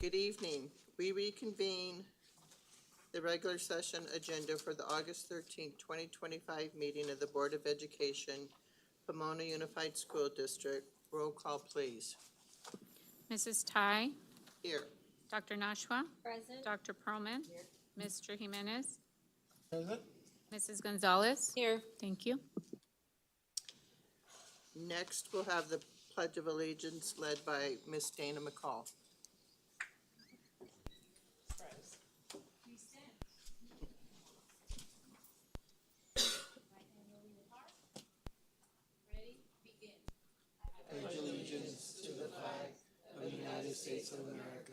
Good evening. We reconvene the regular session agenda for the August 13th, 2025 meeting of the Board of Education, Pomona Unified School District. Roll call, please. Mrs. Ty, Here. Dr. Nashua, Present. Dr. Perlman, Mr. Jimenez, Present. Mrs. Gonzalez. Here. Thank you. Next, we'll have the Pledge of Allegiance led by Ms. Dana McCall. Pledge allegiance to the flag of the United States of America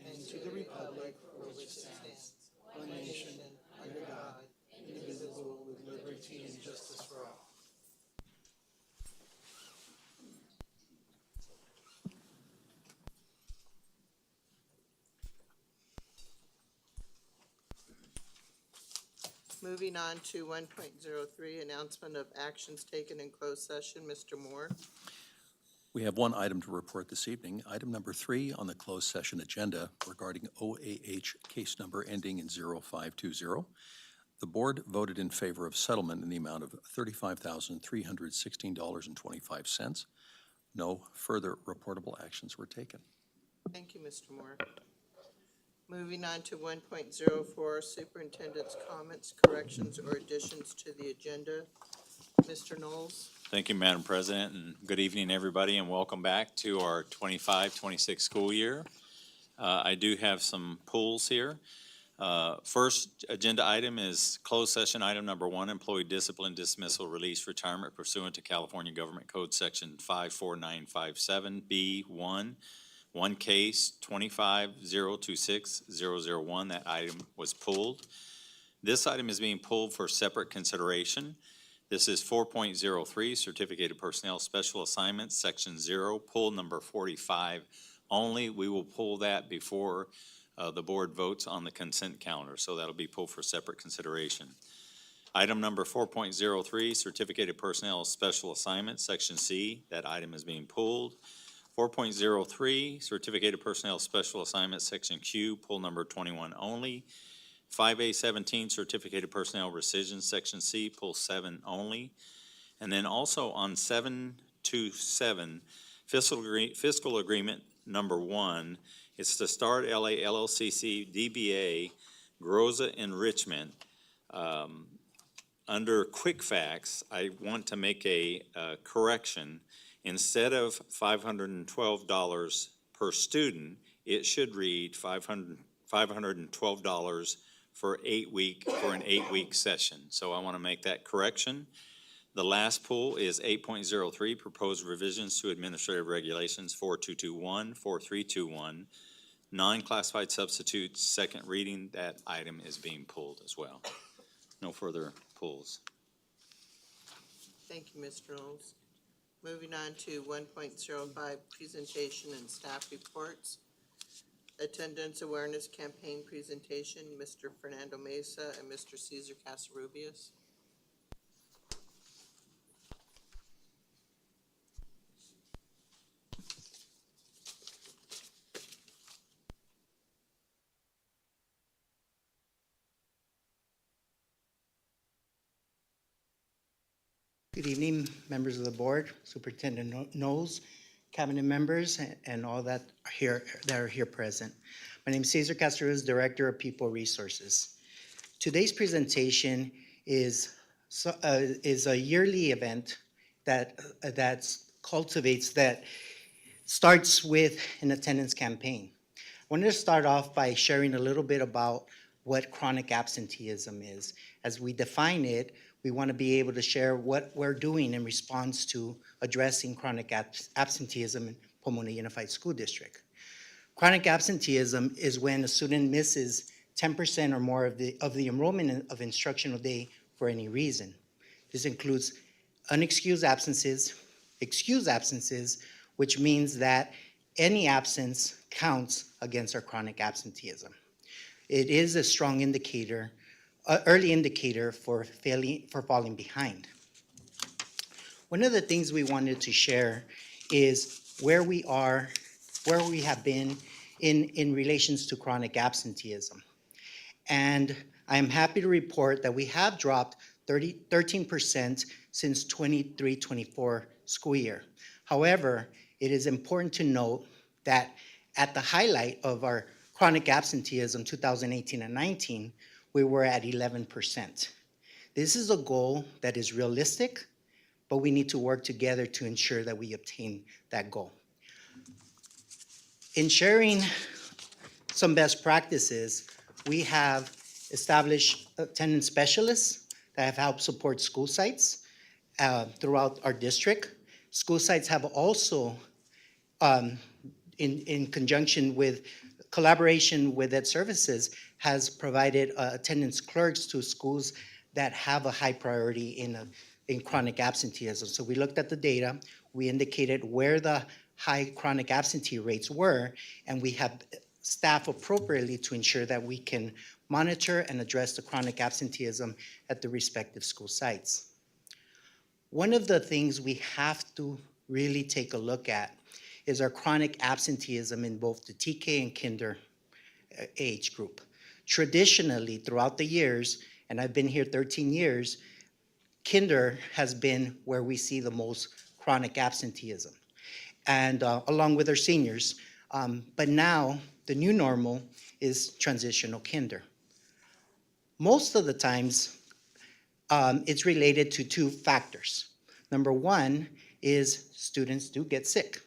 and to the republic for which it stands, one nation, under God, indivisible, with liberty and justice for all. Moving on to 1.03, announcement of actions taken in closed session. Mr. Moore. We have one item to report this evening. Item number 3 on the closed session agenda regarding OAH case number ending in 0520. The board voted in favor of settlement in the amount of $35,316.25. No further reportable actions were taken. Thank you, Mr. Moore. Moving on to 1.04, superintendent's comments, corrections, or additions to the agenda. Mr. Knowles. Thank you, Madam President, and good evening, everybody, and welcome back to our 25-26 school year. I do have some pulls here. First agenda item is closed session item number 1, employee discipline, dismissal, release, retirement pursuant to California Government Code Section 54957B1. One case, 25026-001, that item was pulled. This item is being pulled for separate consideration. This is 4.03, Certificated Personnel Special Assignments, Section 0, pull number 45 only. We will pull that before the board votes on the consent calendar, so that'll be pulled for separate consideration. Item number 4.03, Certificated Personnel Special Assignments, Section C, that item is being pulled. 4.03, Certificated Personnel Special Assignments, Section Q, pull number 21 only. 5A17, Certificated Personnel Rescission, Section C, pull 7 only. And then also on 727, Fiscal Agreement number 1, it's the Start LA LLCC DBA Groza Enrichment. Under Quick Facts, I want to make a correction. Instead of $512 per student, it should read $512 for an 8-week session. So I want to make that correction. The last pull is 8.03, proposed revisions to administrative regulations 4221, 4321, non-classified substitutes, second reading. That item is being pulled as well. No further pulls. Thank you, Mr. Knowles. Moving on to 1.05, presentation and staff reports. Attendance Awareness Campaign presentation, Mr. Fernando Mesa and Mr. Cesar Casarubias. Good evening, members of the board, Superintendent Knowles, cabinet members, and all that are here present. My name is Cesar Casarubias, Director of People Resources. Today's presentation is a yearly event that starts with an attendance campaign. I wanted to start off by sharing a little bit about what chronic absenteeism is. As we define it, we want to be able to share what we're doing in response to addressing chronic absenteeism in Pomona Unified School District. Chronic absenteeism is when a student misses 10% or more of the enrollment of instructional day for any reason. This includes unexcused absences, excused absences, which means that any absence counts against our chronic absenteeism. It is a strong indicator, early indicator for falling behind. One of the things we wanted to share is where we have been in relations to chronic absenteeism. And I'm happy to report that we have dropped 13% since 23-24 school year. However, it is important to note that at the highlight of our chronic absenteeism, 2018 and 19, we were at 11%. This is a goal that is realistic, but we need to work together to ensure that we obtain that goal. In sharing some best practices, we have established attendance specialists that have helped support school sites throughout our district. School sites have also, in conjunction with collaboration with Ed Services, has provided attendance clerks to schools that have a high priority in chronic absenteeism. So we looked at the data, we indicated where the high chronic absentee rates were, and we have staff appropriately to ensure that we can monitor and address the chronic absenteeism at the respective school sites. One of the things we have to really take a look at is our chronic absenteeism in both the TK and kinder age group. Traditionally, throughout the years, and I've been here 13 years, kinder has been where we see the most chronic absenteeism, and along with our seniors. But now, the new normal is transitional kinder. Most of the times, it's related to two factors. Number one is students do get sick.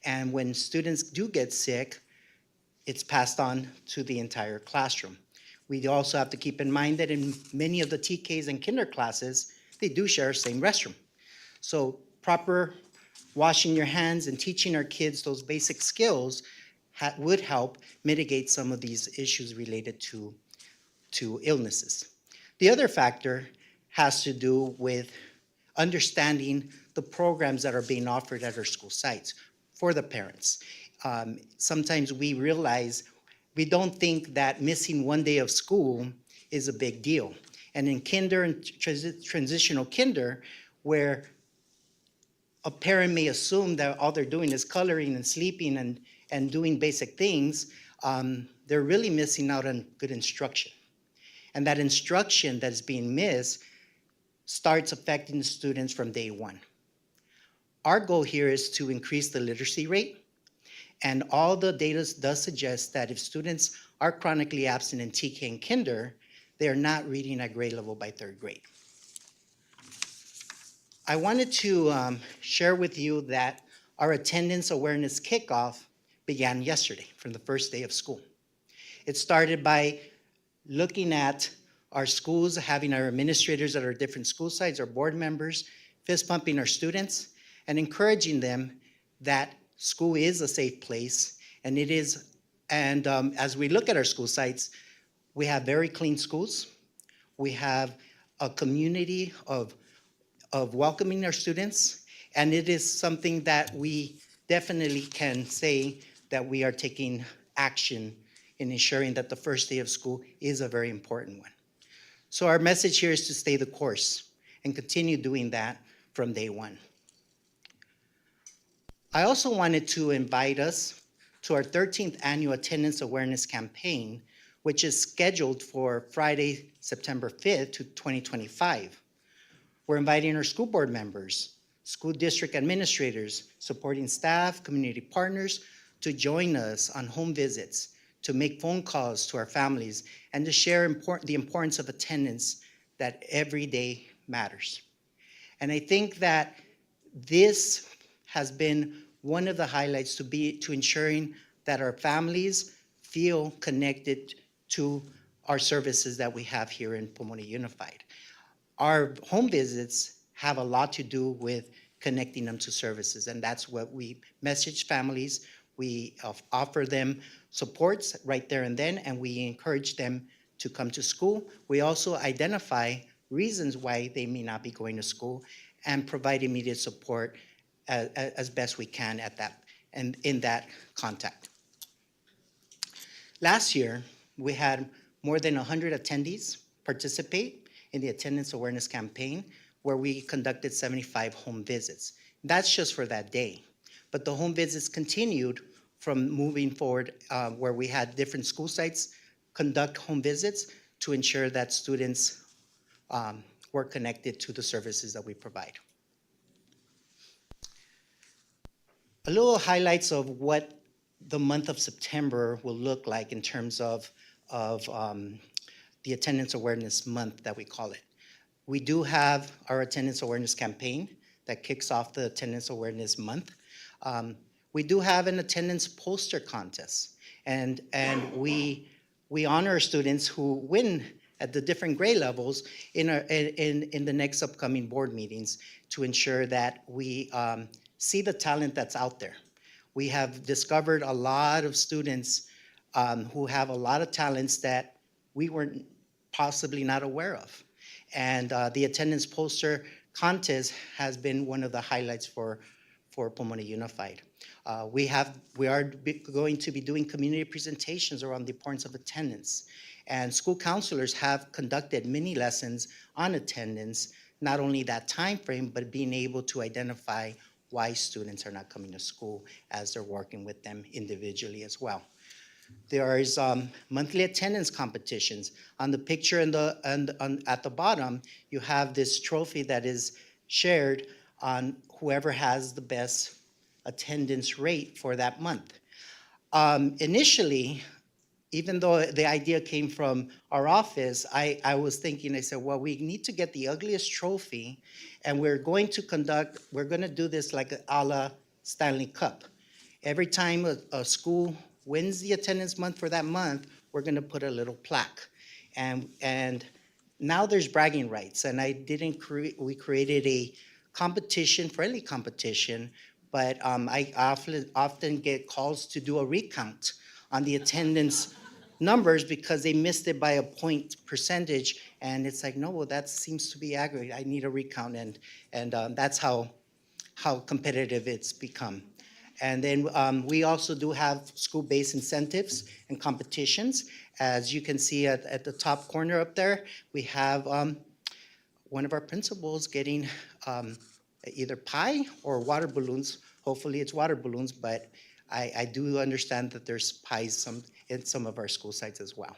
And when students do get sick, it's passed on to the entire classroom. We also have to keep in mind that in many of the TKs and kinder classes, they do share the same restroom. So proper washing your hands and teaching our kids those basic skills would help mitigate some of these issues related to illnesses. The other factor has to do with understanding the programs that are being offered at our school sites for the parents. Sometimes we realize we don't think that missing one day of school is a big deal. And in kinder and transitional kinder, where a parent may assume that all they're doing is coloring and sleeping and doing basic things, they're really missing out on good instruction. And that instruction that is being missed starts affecting the students from day one. Our goal here is to increase the literacy rate, and all the data does suggest that if students are chronically absent in TK and kinder, they are not reading at grade level by third grade. I wanted to share with you that our attendance awareness kickoff began yesterday from the first day of school. It started by looking at our schools, having our administrators at our different school sites, our board members, fist pumping our students, and encouraging them that school is a safe place, and it is. And as we look at our school sites, we have very clean schools. We have a community of welcoming our students, and it is something that we definitely can say that we are taking action in ensuring that the first day of school is a very important one. So our message here is to stay the course and continue doing that from day one. I also wanted to invite us to our 13th annual attendance awareness campaign, which is scheduled for Friday, September 5th to 2025. We're inviting our school board members, school district administrators, supporting staff, community partners to join us on home visits, to make phone calls to our families, and to share the importance of attendance, that every day matters. And I think that this has been one of the highlights to ensuring that our families feel connected to our services that we have here in Pomona Unified. Our home visits have a lot to do with connecting them to services, and that's what we message families. We offer them supports right there and then, and we encourage them to come to school. We also identify reasons why they may not be going to school and provide immediate support as best we can at that and in that contact. Last year, we had more than 100 attendees participate in the attendance awareness campaign, where we conducted 75 home visits. That's just for that day. But the home visits continued from moving forward, where we had different school sites conduct home visits to ensure that students were connected to the services that we provide. A little highlights of what the month of September will look like in terms of the Attendance Awareness Month that we call it. We do have our Attendance Awareness campaign that kicks off the Attendance Awareness Month. We do have an attendance poster contest, and we honor students who win at the different grade levels in the next upcoming board meetings to ensure that we see the talent that's out there. We have discovered a lot of students who have a lot of talents that we weren't possibly not aware of. And the attendance poster contest has been one of the highlights for Pomona Unified. We are going to be doing community presentations around the importance of attendance. And school counselors have conducted mini lessons on attendance, not only that time frame, but being able to identify why students are not coming to school as they're working with them individually as well. There is monthly attendance competitions. On the picture at the bottom, you have this trophy that is shared on whoever has the best attendance rate for that month. Initially, even though the idea came from our office, I was thinking, I said, well, we need to get the ugliest trophy, and we're going to do this like a la Stanley Cup. Every time a school wins the attendance month for that month, we're going to put a little plaque. And now there's bragging rights, and we created a competition, friendly competition, but I often get calls to do a recount on the attendance numbers because they missed it by a point percentage, and it's like, no, well, that seems to be accurate. I need a recount, and that's how competitive it's become. And then we also do have school-based incentives and competitions. As you can see at the top corner up there, we have one of our principals getting either pie or water balloons. Hopefully it's water balloons, but I do understand that there's pies in some of our school sites as well.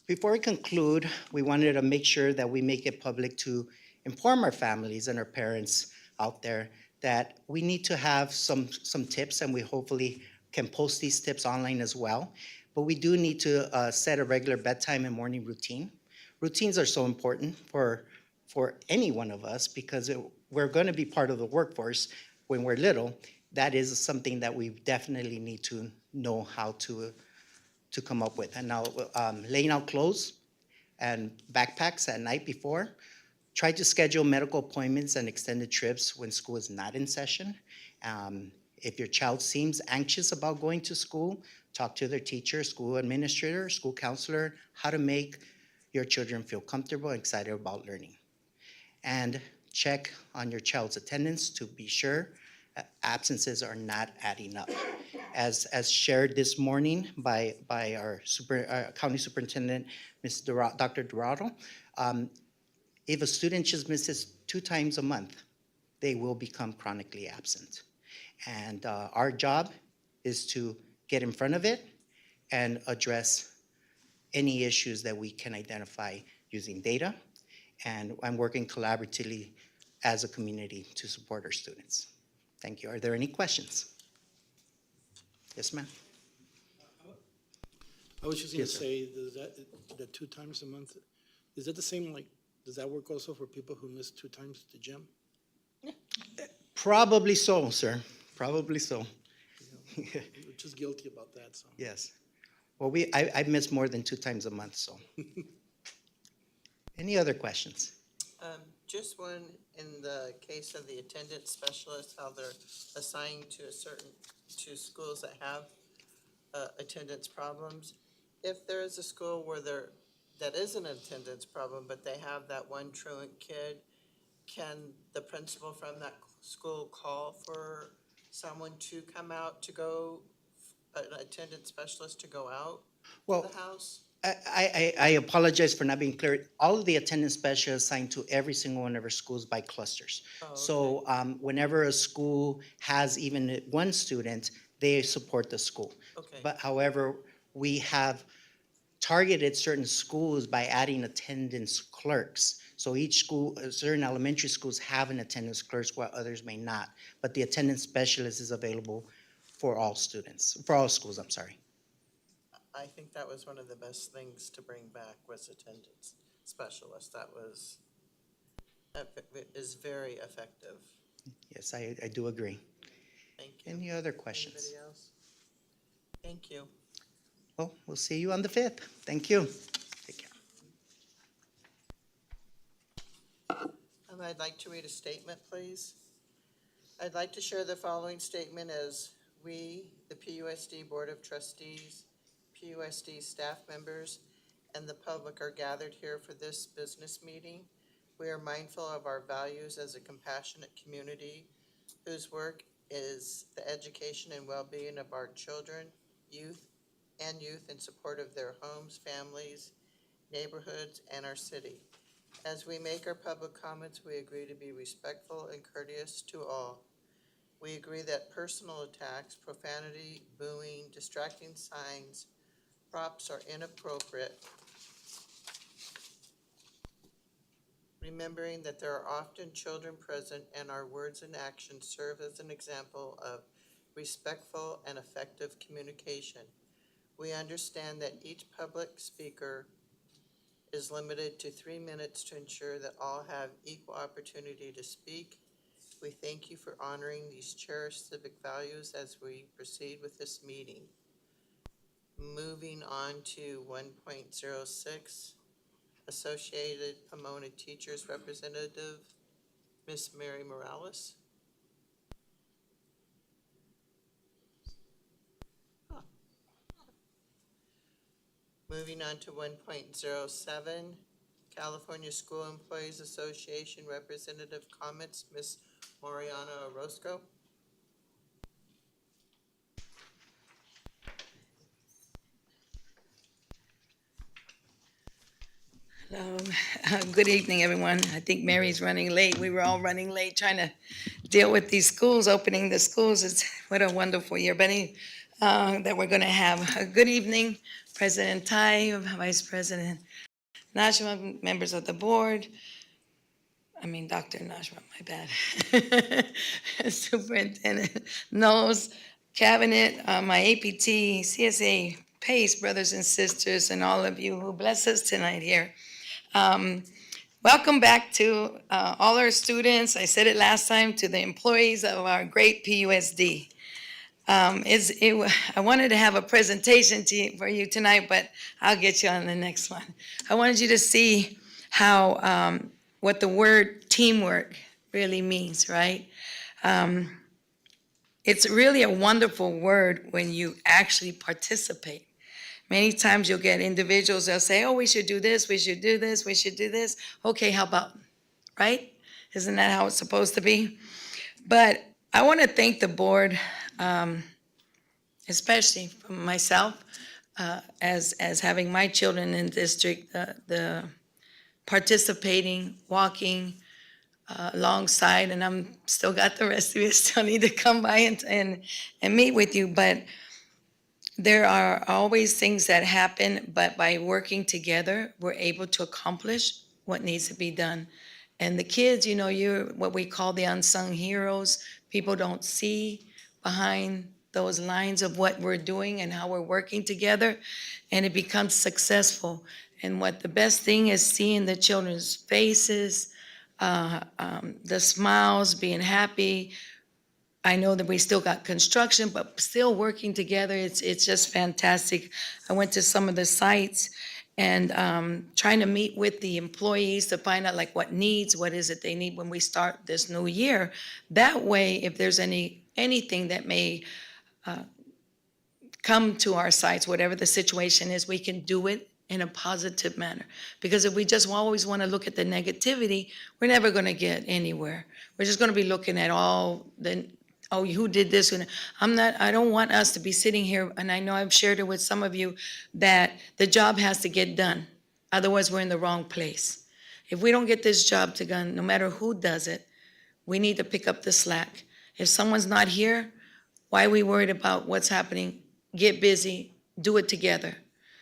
Before we conclude, we wanted to make sure that we make it public to inform our families and our parents out there that we need to have some tips, and we hopefully can post these tips online as well. But we do need to set a regular bedtime and morning routine. Routines are so important for any one of us because we're going to be part of the workforce when we're little. That is something that we definitely need to know how to come up with. And now laying out clothes and backpacks at night before. Try to schedule medical appointments and extended trips when school is not in session. If your child seems anxious about going to school, talk to their teacher, school administrator, school counselor, how to make your children feel comfortable and excited about learning. And check on your child's attendance to be sure absences are not adding up. As shared this morning by our county superintendent, Dr. Dorado, if a student just misses 2 times a month, they will become chronically absent. And our job is to get in front of it and address any issues that we can identify using data and working collaboratively as a community to support our students. Thank you. Are there any questions? Yes, ma'am. I was just going to Yes, sir. say, that 2 times a month, is that the same, like, does that work also for people who miss 2 times the gym? Probably so, sir. Probably so. I'm just guilty about that, so. Yes. Well, I miss more than 2 times a month, so. Any other questions? Just one, in the case of the attendance specialist, how they're assigned to schools that have attendance problems. If there is a school that is an attendance problem, but they have that one truant kid, can the principal from that school call for someone to come out to go, an attendance specialist to go out Well, to the house? I apologize for not being clear. All of the attendance specialists assigned to every single one of our schools by clusters. Oh, So whenever a school has even one student, they support the school. Okay. But however, we have targeted certain schools by adding attendance clerks. So each school, certain elementary schools have an attendance clerk while others may not. But the attendance specialist is available for all students, for all schools, I'm sorry. I think that was one of the best things to bring back was attendance specialist. That is very effective. Yes, I do agree. Thank you. Any other questions? Anybody else? Thank you. Well, we'll see you on the 5th. Thank you. Take care. I'd like to read a statement, please. I'd like to share the following statement as we, the PUSD Board of Trustees, PUSD staff members, and the public are gathered here for this business meeting. We are mindful of our values as a compassionate community whose work is the education and well-being of our children, youth in support of their homes, families, neighborhoods, and our city. As we make our public comments, we agree to be respectful and courteous to all. We agree that personal attacks, profanity, booing, distracting signs, props are inappropriate. Remembering that there are often children present and our words and actions serve as an example of respectful and effective communication. We understand that each public speaker is limited to 3 minutes to ensure that all have equal opportunity to speak. We thank you for honoring these cherished civic values as we proceed with this meeting. Moving on to 1.06, Associated Pomona Teachers Representative, Miss Mary Morales. Moving on to 1.07, California School Employees Association Representative Comments, Miss Mariana Orozco. Good evening, everyone. I think Mary's running late. We were all running late trying to deal with these schools, opening the schools. What a wonderful year, Benny, that we're going to have. Good evening, President Tai, Vice President Nashua, members of the board. Dr. Nashua, my bad. Superintendent Knowles, Cabinet, my APT, CSA, PACE, brothers and sisters, and all of you who bless us tonight here. Welcome back to all our students. I said it last time, to the employees of our great PUSD. I wanted to have a presentation for you tonight, but I'll get you on the next one. I wanted you to see how what the word teamwork really means, right? It's really a wonderful word when you actually participate. Many times you'll get individuals, they'll say, oh, we should do this, we should do this, we should do this. Okay, how about, right? Isn't that how it's supposed to be? But I want to thank the board, especially for myself, as having my children in district, the participating, walking alongside, and I'm still got the rest of you, still need to come by and meet with you, but there are always things that happen, but by working together, we're able to accomplish what needs to be done. And the kids, you're what we call the unsung heroes. People don't see behind those lines of what we're doing and how we're working together, and it becomes successful. And what the best thing is seeing the children's faces, the smiles, being happy. I know that we still got construction, but still working together, it's just fantastic. I went to some of the sites and trying to meet with the employees to find out what needs, what is it they need when we start this new year. That way, if there's anything that may come to our sites, whatever the situation is, we can do it in a positive manner. Because if we just always want to look at the negativity, we're never going to get anywhere. We're just going to be looking at all the oh, who did this? And I don't want us to be sitting here, and I know I've shared it with some of you, that the job has to get done. Otherwise, we're in the wrong place. If we don't get this job to done, no matter who does it, we need to pick up the slack. If someone's not here, why are we worried about what's happening? Get busy, do it together.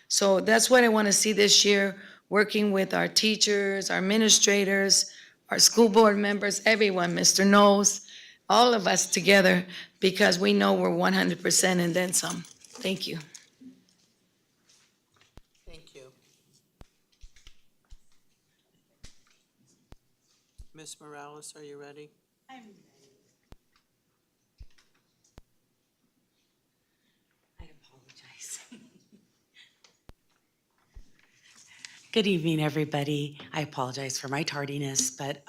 So that's what I want to see this year, working with our teachers, our administrators, our school board members, everyone, Mr. Knowles, all of us together, because we know we're 100% and then some. Thank you. Thank you. Ms. Morales, are you ready? I apologize. Good evening, everybody. I apologize for my tardiness, but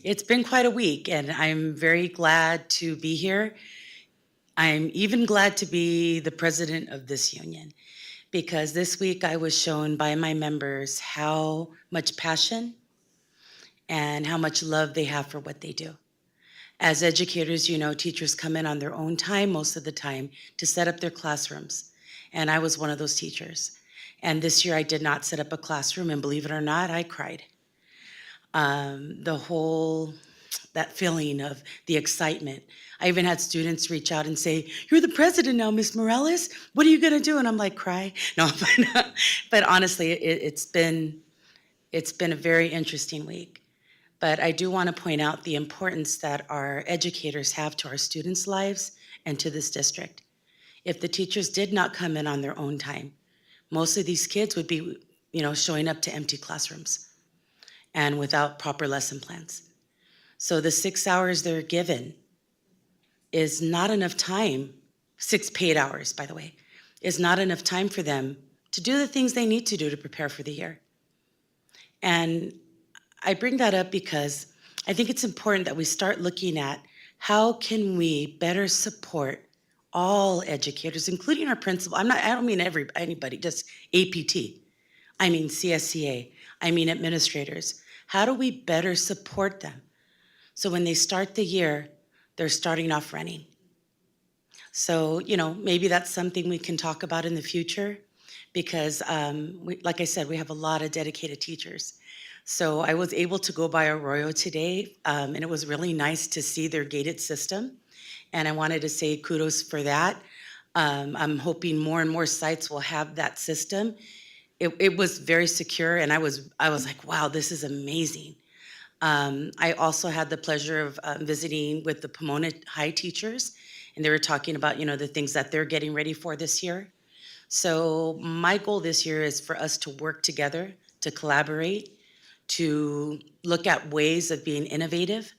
it's been quite a week, and I'm very glad to be here. I'm even glad to be the president of this union, because this week I was shown by my members how much passion and how much love they have for what they do. As educators, you know, teachers come in on their own time most of the time to set up their classrooms. And I was one of those teachers. And this year I did not set up a classroom, and believe it or not, I cried. That feeling of the excitement. I even had students reach out and say, "You're the president now, Miss Morales. What are you gonna do?" And I'm like, cry. No, but honestly, it's been a very interesting week. But I do want to point out the importance that our educators have to our students' lives and to this district. If the teachers did not come in on their own time, most of these kids would be, showing up to empty classrooms and without proper lesson plans. So the 6 hours they're given is not enough time, 6 paid hours, by the way, is not enough time for them to do the things they need to do to prepare for the year. And I bring that up because I think it's important that we start looking at how can we better support all educators, including our principal. I don't mean anybody, just APT. I mean CSCA. I mean administrators. How do we better support them? So when they start the year, they're starting off running. So, maybe that's something we can talk about in the future, because like I said, we have a lot of dedicated teachers. So I was able to go by Arroyo today, and it was really nice to see their gated system. And I wanted to say kudos for that. I'm hoping more and more sites will have that system. It was very secure, and I was like, wow, this is amazing. I also had the pleasure of visiting with the Pomona High teachers, and they were talking about, the things that they're getting ready for this year. So my goal this year is for us to work together, to collaborate, to look at ways of being innovative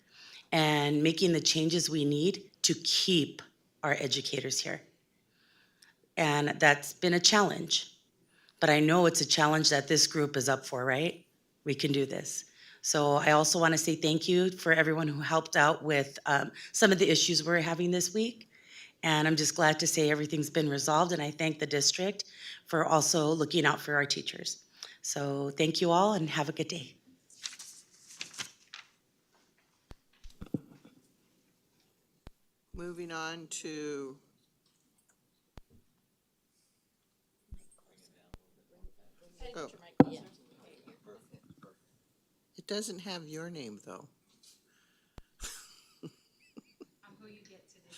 and making the changes we need to keep our educators here. And that's been a challenge, but I know it's a challenge that this group is up for, right? We can do this. So I also want to say thank you for everyone who helped out with some of the issues we're having this week. And I'm just glad to say everything's been resolved, and I thank the district for also looking out for our teachers. So thank you all, and have a good day. Moving on to oh. It doesn't have your name, though. I'm who you get today.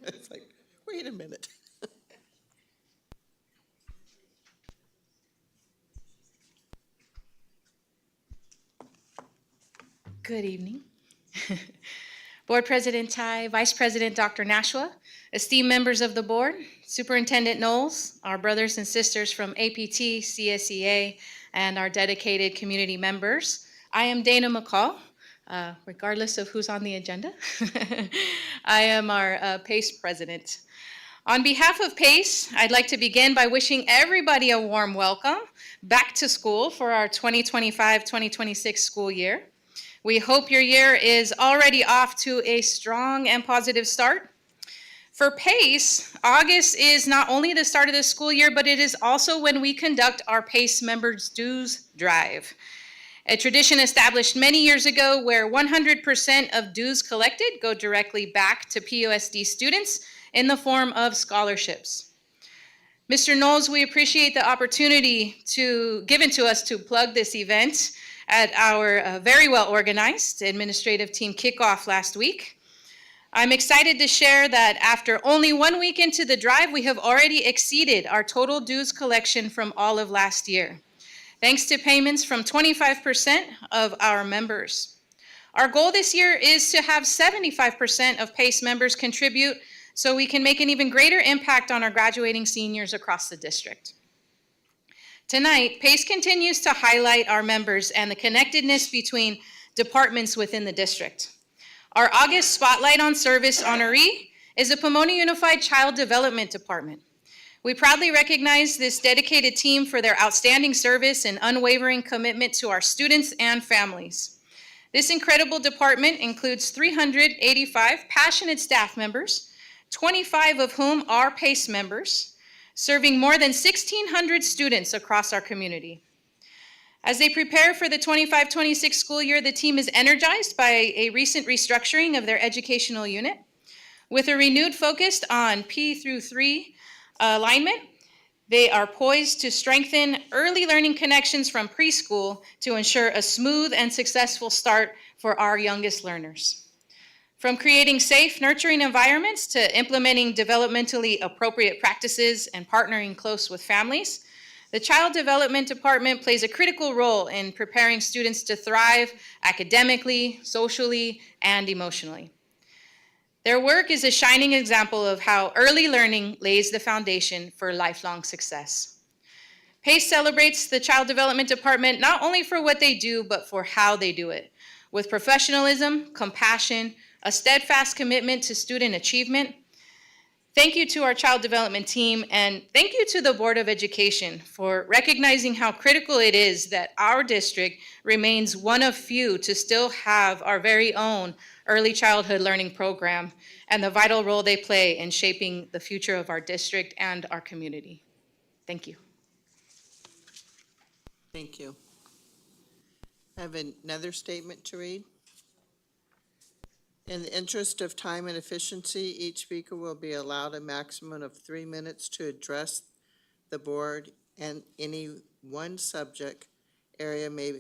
It's like, wait a minute. Good evening. Board President Tai, Vice President Dr. Nashua, esteemed members of the board, Superintendent Knowles, our brothers and sisters from APT, CSEA, and our dedicated community members. I am Dana McCall, regardless of who's on the agenda. I am our PACE president. On behalf of PACE, I'd like to begin by wishing everybody a warm welcome back to school for our 2025-2026 school year. We hope your year is already off to a strong and positive start. For PACE, August is not only the start of the school year, but it is also when we conduct our PACE Members Dues Drive. a tradition established many years ago where 100% of dues collected go directly back to POSD students in the form of scholarships. Mr. Knowles, we appreciate the opportunity given to us to plug this event at our very well-organized administrative team kickoff last week. I'm excited to share that after only 1 week into the drive, we have already exceeded our total dues collection from all of last year, thanks to payments from 25% of our members. Our goal this year is to have 75% of PACE members contribute so we can make an even greater impact on our graduating seniors across the district. Tonight, PACE continues to highlight our members and the connectedness between departments within the district. Our August Spotlight on Service honoree is the Pomona Unified Child Development Department. We proudly recognize this dedicated team for their outstanding service and unwavering commitment to our students and families. This incredible department includes 385 passionate staff members, 25 of whom are PACE members, serving more than 1,600 students across our community. As they prepare for the 25-26 school year, the team is energized by a recent restructuring of their educational unit. With a renewed focus on P through 3 alignment, they are poised to strengthen early learning connections from preschool to ensure a smooth and successful start for our youngest learners. From creating safe, nurturing environments to implementing developmentally appropriate practices and partnering close with families, the Child Development Department plays a critical role in preparing students to thrive academically, socially, and emotionally. Their work is a shining example of how early learning lays the foundation for lifelong success. PACE celebrates the Child Development Department not only for what they do, but for how they do it, with professionalism, compassion, a steadfast commitment to student achievement. Thank you to our child development team, and thank you to the Board of Education for recognizing how critical it is that our district remains one of few to still have our very own early childhood learning program and the vital role they play in shaping the future of our district and our community. Thank you. Thank you. I have another statement to read. In the interest of time and efficiency, each speaker will be allowed a maximum of 3 minutes to address the board, and any one subject area may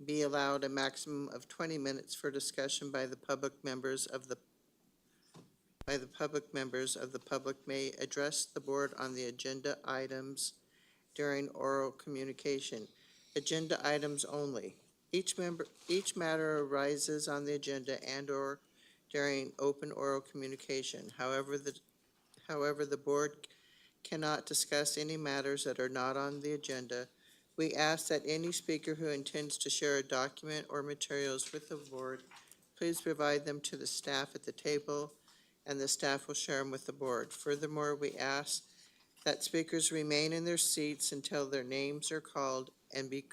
be allowed a maximum of 20 minutes for discussion by the public members of the public may address the board on the agenda items during oral communication. Agenda items only. Each matter arises on the agenda and/or during open oral communication. However, the board cannot discuss any matters that are not on the agenda. We ask that any speaker who intends to share a document or materials with the board, please provide them to the staff at the table, and the staff will share them with the board. Furthermore, we ask that speakers remain in their seats until their names are called and be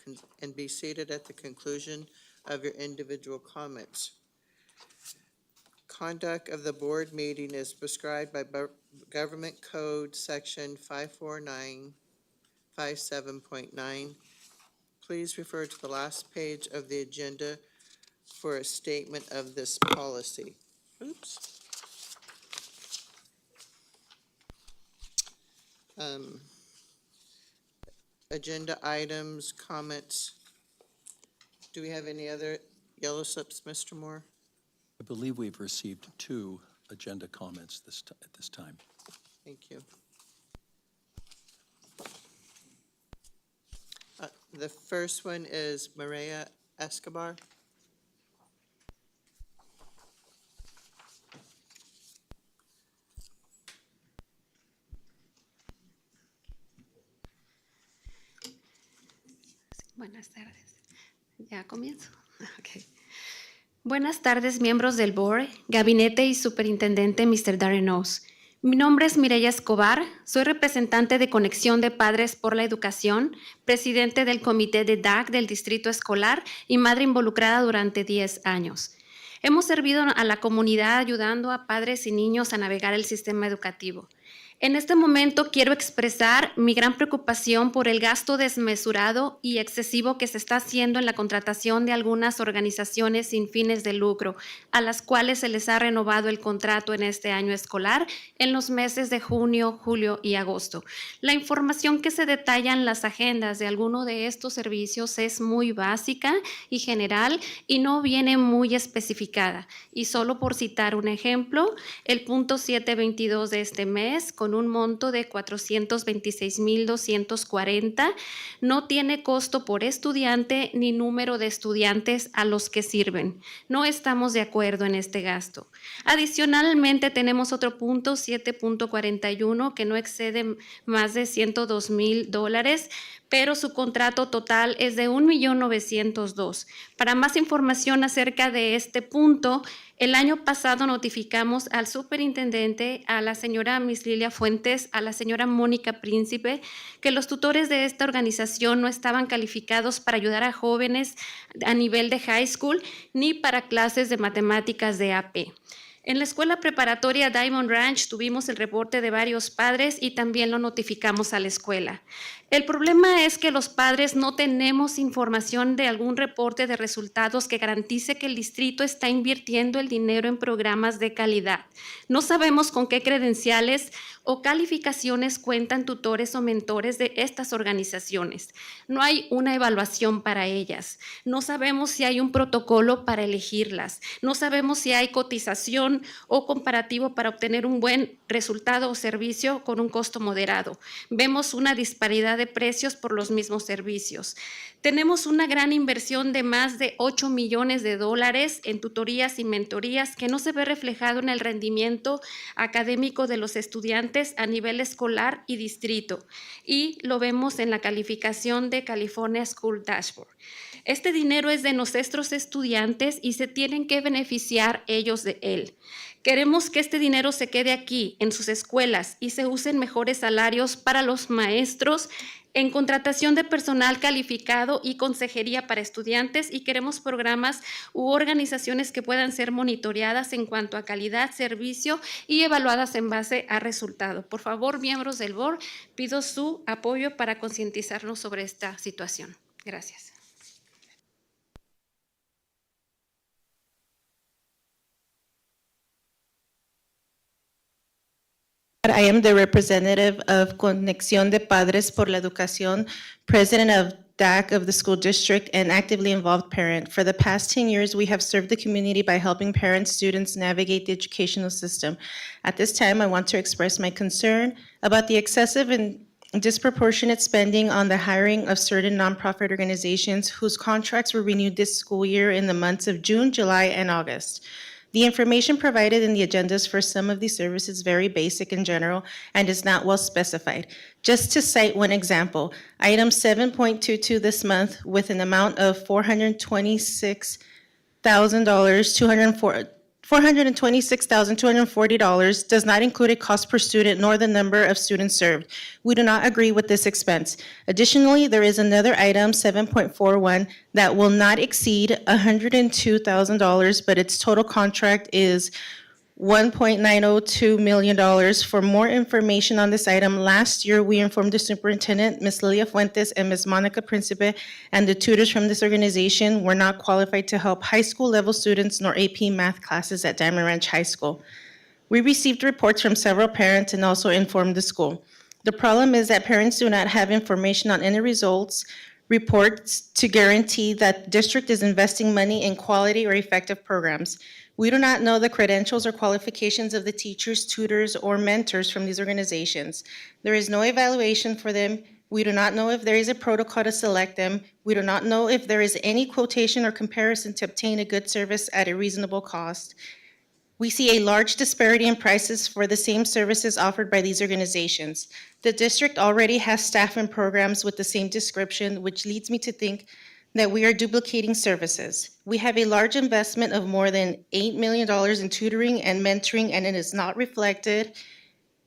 seated at the conclusion of your individual comments. Conduct of the board meeting is prescribed by Government Code Section 54957.9. Please refer to the last page of the agenda for a statement of this policy. Oops. Agenda items, comments. Do we have any other yellow slips, Mr. Moore? I believe we've received 2 agenda comments at this time. Thank you. The first one is Maria Escobar. Buenas tardes. ¿Ya comienzo? Okay. Buenas tardes, miembros del Board, Gabinete y Superintendente Mr. Darren Knowles. Mi nombre es Mireya Escobar, soy representante de Conexión de Padres por la Educación, presidente del Comité de DAC del Distrito Escolar y madre involucrada durante 10 años. Hemos servido a la comunidad ayudando a padres y niños a navegar el sistema educativo. En este momento quiero expresar mi gran preocupación por el gasto desmesurado y excesivo que se está haciendo en la contratación de algunas organizaciones sin fines de lucro, a las cuales se les ha renovado el contrato en este año escolar en los meses de junio, julio y agosto. La información que se detalla en las agendas de alguno de estos servicios es muy básica y general y no viene muy especificada. Y solo por citar un ejemplo, el punto 722 de este mes, con un monto de 426,240, no tiene costo por estudiante ni número de estudiantes a los que sirven. No estamos de acuerdo en este gasto. Adicionalmente, tenemos otro punto, 7.41, que no excede más de $102,000, pero su contrato total es de 1,902,000. Para más información acerca de este punto, el año pasado notificamos al superintendente, a la señora Miss Lilia Fuentes, a la señora Mónica Príncipe, que los tutores de esta organización no estaban calificados para ayudar a jóvenes a nivel de high school ni para clases de matemáticas de AP. En la escuela preparatoria Diamond Ranch tuvimos el reporte de varios padres y también lo notificamos a la escuela. El problema es que los padres no tenemos información de algún reporte de resultados que garantice que el distrito está invirtiendo el dinero en programas de calidad. No sabemos con qué credenciales o calificaciones cuentan tutores o mentores de estas organizaciones. No hay una evaluación para ellas. No sabemos si hay un protocolo para elegirlas. No sabemos si hay cotización o comparativo para obtener un buen resultado o servicio con un costo moderado. Vemos una disparidad de precios por los mismos servicios. Tenemos una gran inversión de más de $8 millones en tutorías y mentorías que no se ve reflejado en el rendimiento académico de los estudiantes a nivel escolar y distrito, y lo vemos en la calificación de California School Dashboard. Este dinero es de nuestros estudiantes y se tienen que beneficiar ellos de él. Queremos que este dinero se quede aquí, en sus escuelas, y se usen mejores salarios para los maestros, en contratación de personal calificado y consejería para estudiantes, y queremos programas u organizaciones que puedan ser monitoreadas en cuanto a calidad, servicio y evaluadas en base a resultado. Por favor, miembros del board, pido su apoyo para concientizarnos sobre esta situación. Gracias. I am the representative of Conexión de Padres por la Educación, president of DAC of the school district, and actively involved parent. For the past 10 years, we have served the community by helping parents, students navigate the educational system. At this time, I want to express my concern about the excessive and disproportionate spending on the hiring of certain nonprofit organizations whose contracts were renewed this school year in the months of June, July, and August. The information provided in the agendas for some of these services is very basic in general and is not well specified. Just to cite one example, item 7.22 this month with an amount of $426,240 does not include a cost per student nor the number of students served. We do not agree with this expense. Additionally, there is another item, 7.41, that will not exceed $102,000, but its total contract is $1.902 million. For more information on this item, last year we informed the superintendent, Ms. Lilia Fuentes and Ms. Monica Principe, and the tutors from this organization were not qualified to help high school level students nor AP math classes at Diamond Ranch High School. We received reports from several parents and also informed the school. The problem is that parents do not have information on any reports to guarantee that the district is investing money in quality or effective programs. We do not know the credentials or qualifications of the teachers, tutors, or mentors from these organizations. There is no evaluation for them. We do not know if there is a protocol to select them. We do not know if there is any quotation or comparison to obtain a good service at a reasonable cost. We see a large disparity in prices for the same services offered by these organizations. The district already has staff and programs with the same description, which leads me to think that we are duplicating services. We have a large investment of more than $8 million in tutoring and mentoring, and it is not reflected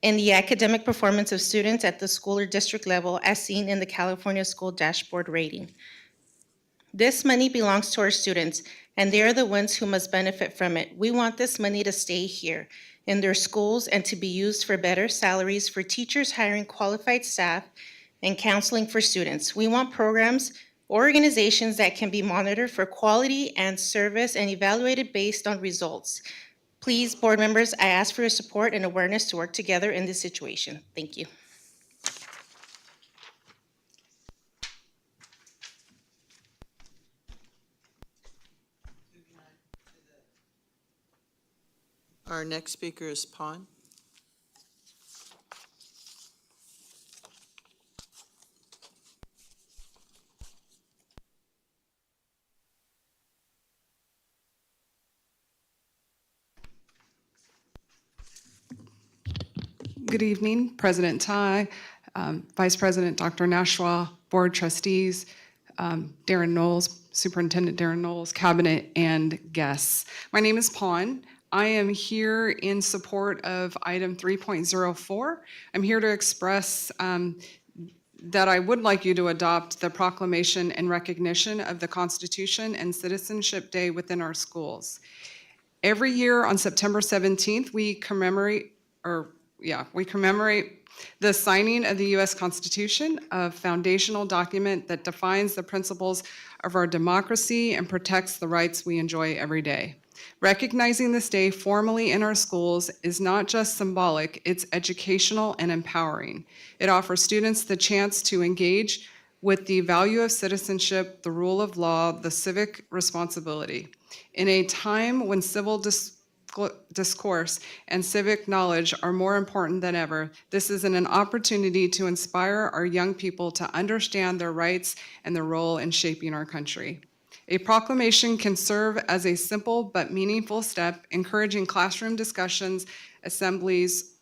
in the academic performance of students at the school or district level as seen in the California School Dashboard rating. This money belongs to our students, and they are the ones who must benefit from it. We want this money to stay here. in their schools and to be used for better salaries for teachers hiring qualified staff and counseling for students. We want programs or organizations that can be monitored for quality and service and evaluated based on results. Please, board members, I ask for your support and awareness to work together in this situation. Thank you. Our next speaker is Pon. Good evening, President Tai, Vice President Dr. Nashua, Board Trustees, Darren Knowles, Superintendent Darren Knowles, Cabinet, and guests. My name is Pawn. I am here in support of item 3.04. I'm here to express that I would like you to adopt the proclamation in recognition of the Constitution and Citizenship Day within our schools. Every year on September 17th, we commemorate the signing of the U.S. Constitution, a foundational document that defines the principles of our democracy and protects the rights we enjoy every day. Recognizing this day formally in our schools is not just symbolic, it's educational and empowering. It offers students the chance to engage with the value of citizenship, the rule of law, the civic responsibility. In a time when civil discourse and civic knowledge are more important than ever, this is an opportunity to inspire our young people to understand their rights and their role in shaping our country. A proclamation can serve as a simple but meaningful step, encouraging classroom discussions, assemblies,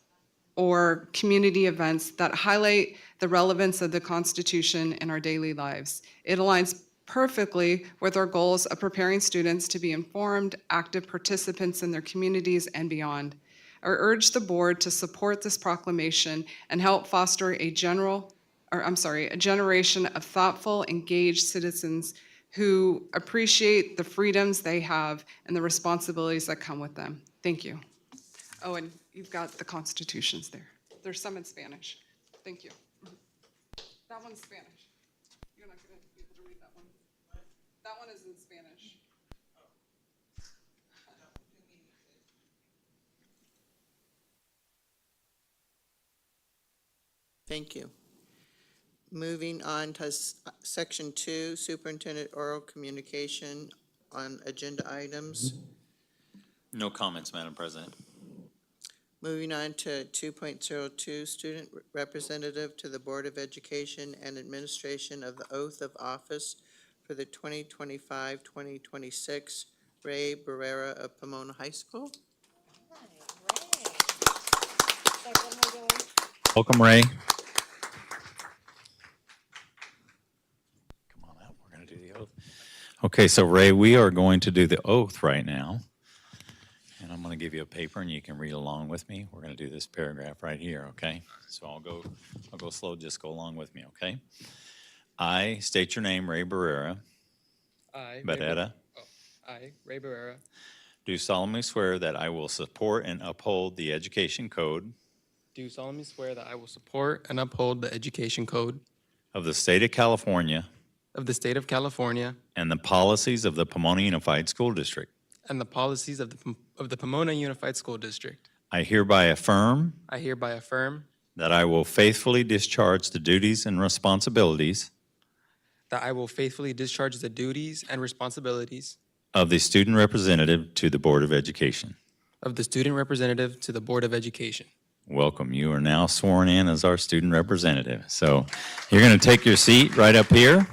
or community events that highlight the relevance of the Constitution in our daily lives. It aligns perfectly with our goals of preparing students to be informed, active participants in their communities and beyond. I urge the board to support this proclamation and help foster a generation of thoughtful, engaged citizens who appreciate the freedoms they have and the responsibilities that come with them. Thank you. Oh, and you've got the constitutions there. There's some in Spanish. Thank you. That one's Spanish. You're not going to be able to read that one. That one is in Spanish. Thank you. Moving on to section 2, superintendent oral communication on agenda items. No comments, Madam President. Moving on to 2.02, student representative to the Board of Education and administration of the oath of office for the 2025-2026, Ray Barrera of Pomona High School. Welcome, Ray. Come on up, we're going to do the oath. Okay, so Ray, we are going to do the oath right now. And I'm going to give you a paper and you can read along with me. We're going to do this paragraph right here, okay? So I'll go slow, just go along with me, okay? I state your name, Ray Barrera. Barrera. I, Ray Barrera, Do solemnly swear that I will support and uphold the education code do solemnly swear that I will support and uphold the education code of the state of California of the state of California and the policies of the Pomona Unified School District. and the policies of the Pomona Unified School District. I hereby affirm I hereby affirm that I will faithfully discharge the duties and responsibilities that I will faithfully discharge the duties and responsibilities of the student representative to the Board of Education. of the student representative to the Board of Education. Welcome. You are now sworn in as our student representative. So you're going to take your seat right up here.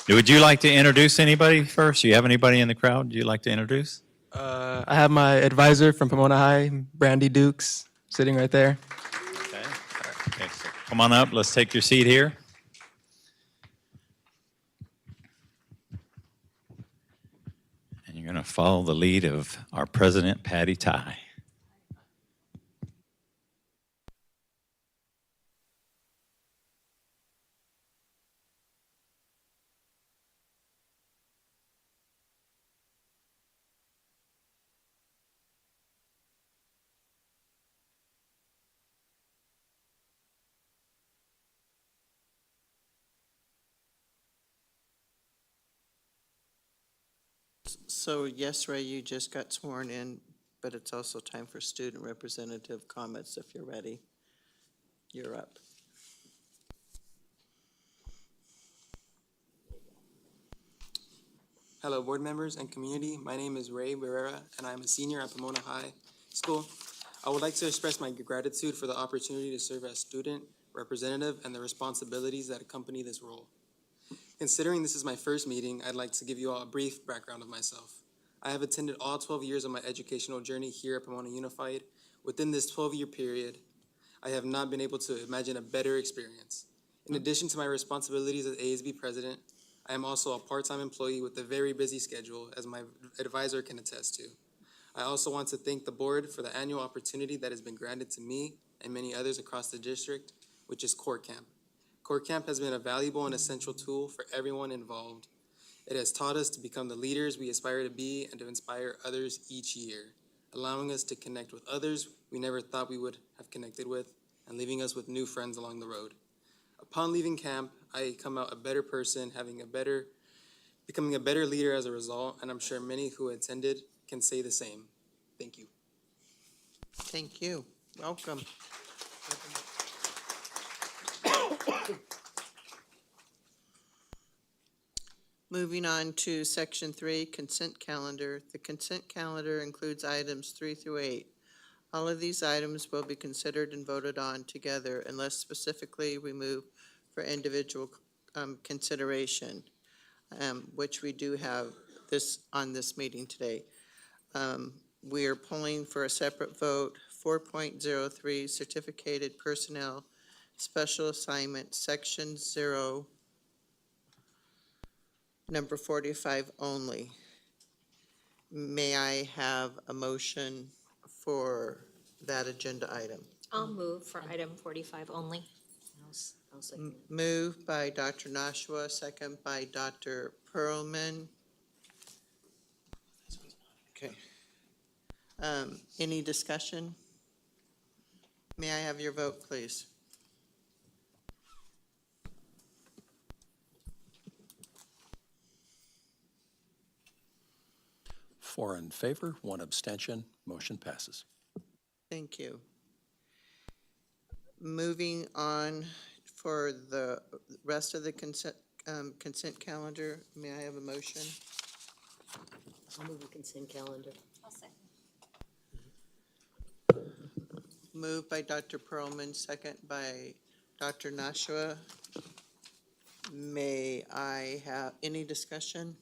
Would you like to introduce anybody first? Do you have anybody in the crowd you'd like to introduce? I have my advisor from Pomona High, Brandy Dukes, sitting right there. Okay. So come on up. Let's take your seat here. And you're going to follow the lead of our president, Patty Tai. So yes, Ray, you just got sworn in, but it's also time for student representative comments if you're ready. You're up. Hello, board members and community. My name is Ray Barrera, and I'm a senior at Pomona High School. I would like to express my gratitude for the opportunity to serve as student representative and the responsibilities that accompany this role. Considering this is my first meeting, I'd like to give you all a brief background of myself. I have attended all 12 years of my educational journey here at Pomona Unified. Within this 12-year period, I have not been able to imagine a better experience. In addition to my responsibilities as ASB president, I am also a part-time employee with a very busy schedule, as my advisor can attest to. I also want to thank the board for the annual opportunity that has been granted to me and many others across the district, which is Core Camp. Core Camp has been a valuable and essential tool for everyone involved. It has taught us to become the leaders we aspire to be and to inspire others each year, allowing us to connect with others we never thought we would have connected with, and leaving us with new friends along the road. Upon leaving camp, I come out a better person, becoming a better leader as a result, and I'm sure many who attended can say the same. Thank you. Thank you. Welcome. Moving on to section 3, consent calendar. The consent calendar includes items 3 through 8. All of these items will be considered and voted on together unless specifically removed for individual consideration, which we do have this on this meeting today. We are pulling for a separate vote 4.03 certificated personnel special assignment section 0 number 45 only. May I have a motion for that agenda item? I'll move for item 45 only. Moved by Dr. Nashua, second by Dr. Pearlman. Okay. Any discussion? May I have your vote, please? Four in favor, one abstention, motion passes. Thank you. Moving on for the rest of the consent calendar, may I have a motion? I'll move the consent calendar. Moved by Dr. Pearlman, second by Dr. Nashua. May I have any discussion?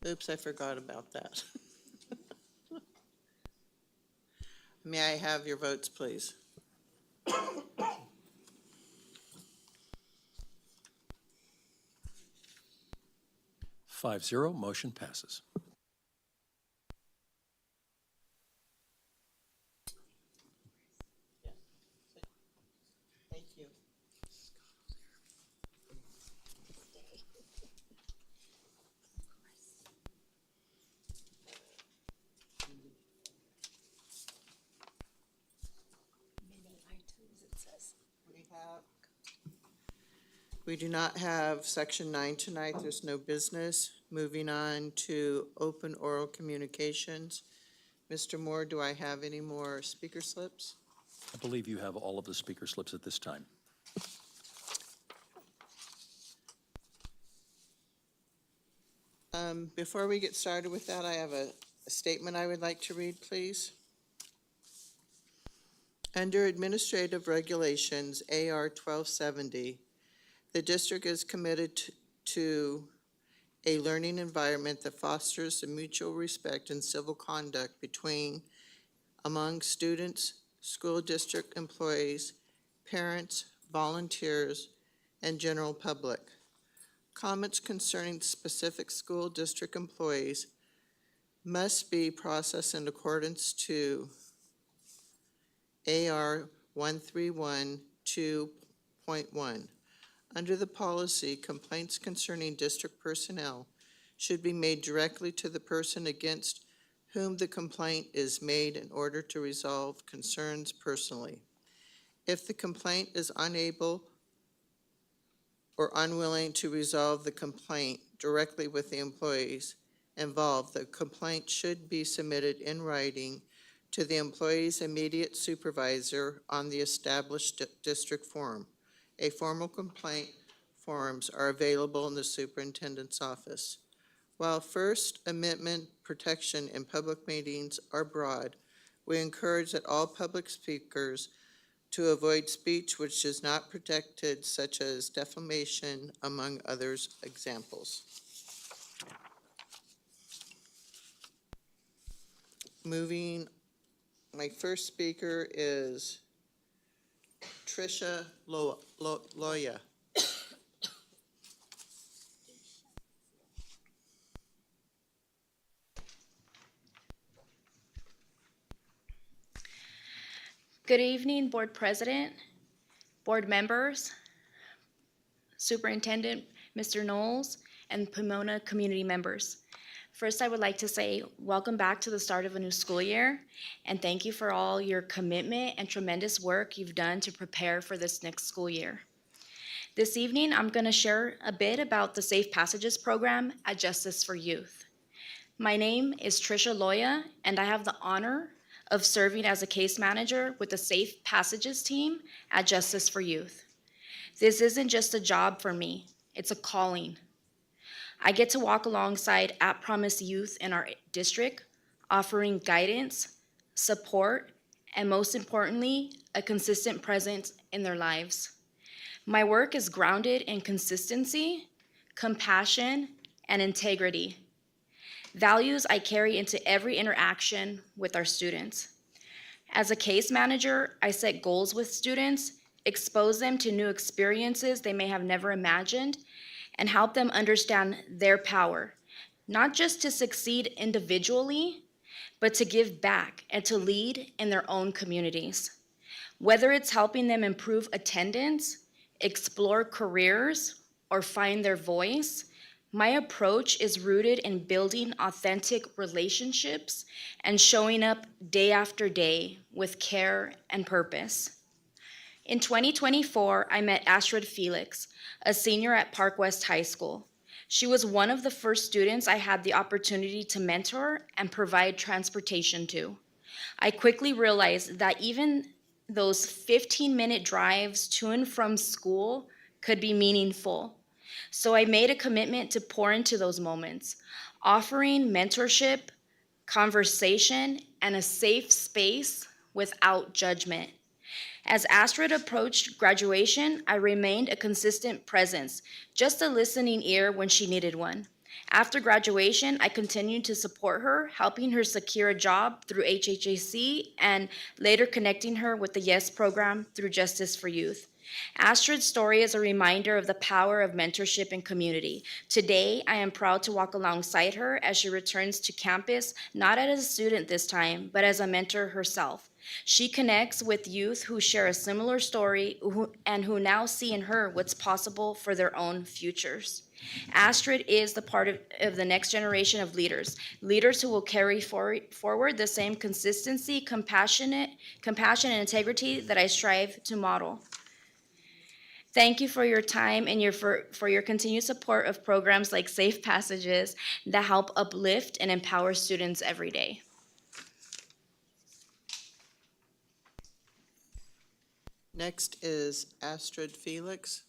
Oops, I forgot about that. May I have your votes, please? 5-0, motion passes. Thank you. We do not have section 9 tonight. There's no business. Moving on to open oral communications. Mr. Moore, do I have any more speaker slips? I believe you have all of the speaker slips at this time. Before we get started with that, I have a statement I would like to read, please. Under Administrative Regulations, AR 1270, the district is committed to a learning environment that fosters the mutual respect and civil conduct among students, school district employees, parents, volunteers, and general public. Comments concerning specific school district employees must be processed in accordance to AR 1312.1. Under the policy, complaints concerning district personnel should be made directly to the person against whom the complaint is made in order to resolve concerns personally. If the complaint is unable or unwilling to resolve the complaint directly with the employees involved, the complaint should be submitted in writing to the employee's immediate supervisor on the established district forum. A formal complaint forms are available in the superintendent's office. While First Amendment protection in public meetings are broad, we encourage that all public speakers to avoid speech which is not protected, such as defamation, among others examples. Moving, my first speaker is Tricia Loya. Good evening, Board President, Board members, Superintendent Mr. Knowles, and Pomona community members. First, I would like to say welcome back to the start of a new school year, and thank you for all your commitment and tremendous work you've done to prepare for this next school year. This evening, I'm going to share a bit about the Safe Passages program at Justice for Youth. My name is Tricia Loya, and I have the honor of serving as a case manager with the Safe Passages team at Justice for Youth. This isn't just a job for me, it's a calling. I get to walk alongside At Promise youth in our district, offering guidance, support, and most importantly, a consistent presence in their lives. My work is grounded in consistency, compassion, and integrity, values I carry into every interaction with our students. As a case manager, I set goals with students, expose them to new experiences they may have never imagined, and help them understand their power, not just to succeed individually, but to give back and to lead in their own communities. Whether it's helping them improve attendance, explore careers, or find their voice, my approach is rooted in building authentic relationships and showing up day after day with care and purpose. In 2024, I met Astrid Felix, a senior at Park West High School. She was one of the first students I had the opportunity to mentor and provide transportation to. I quickly realized that even those 15-minute drives to and from school could be meaningful. So I made a commitment to pour into those moments, offering mentorship, conversation, and a safe space without judgment. As Astrid approached graduation, I remained a consistent presence, just a listening ear when she needed one. After graduation, I continued to support her, helping her secure a job through HHAC and later connecting her with the YES program through Justice for Youth. Astrid's story is a reminder of the power of mentorship and community. Today, I am proud to walk alongside her as she returns to campus, not as a student this time, but as a mentor herself. She connects with youth who share a similar story and who now see in her what's possible for their own futures. Astrid is the part of the next generation of leaders who will carry forward the same consistency, compassion, and integrity that I strive to model. Thank you for your time and for your continued support of programs like Safe Passages that help uplift and empower students every day. Next is Astrid Felix.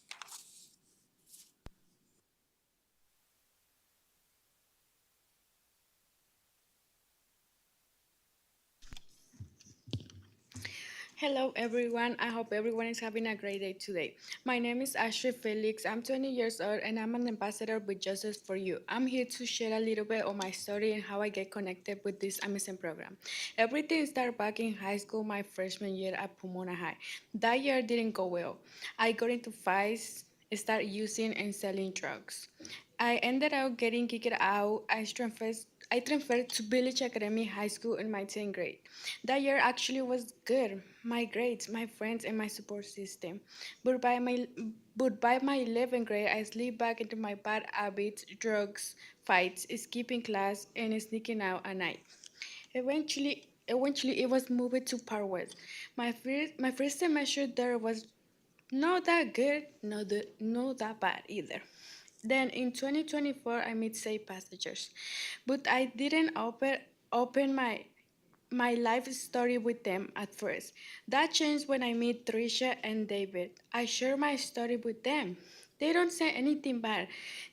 Hello everyone, I hope everyone is having a great day today. My name is Ashley Felix, I'm 20 years old and I'm an ambassador with Justice for You. I'm here to share a little bit of my story and how I get connected with this amazing program. Everything started back in high school my freshman year at Pomona High. That year didn't go well. I got into fights, started using and selling drugs. I ended up getting kicked out. I transferred to Village Academy High School in my 10th grade. That year actually was good. My grades, my friends, and my support system. But by my 11th grade, I slipped back into my bad habits, drugs, fights, skipping class, and sneaking out at night. Eventually, it was moved to Park West. My first semester there was not that good, not that bad either. Then in 2024, I met Safe Passengers, but I didn't open my life story with them at first. That changed when I met Trisha and David. I share my story with them. They don't say anything bad.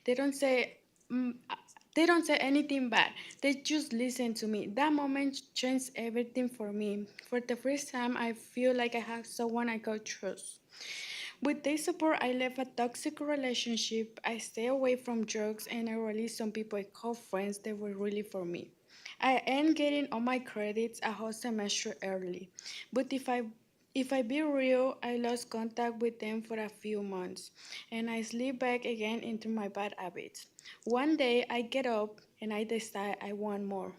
They don't say mm, uh, they don't say anything bad. They just listen to me. That moment changed everything for me. For the first time, I feel like I have someone I could trust. With their support, I left a toxic relationship. I stay away from drugs and I released some people I call friends that were really for me. I end getting all my credits a whole semester early. But if I be real, I lost contact with them for a few months and I slip back again into my bad habits. One day I get up and I decide I want more.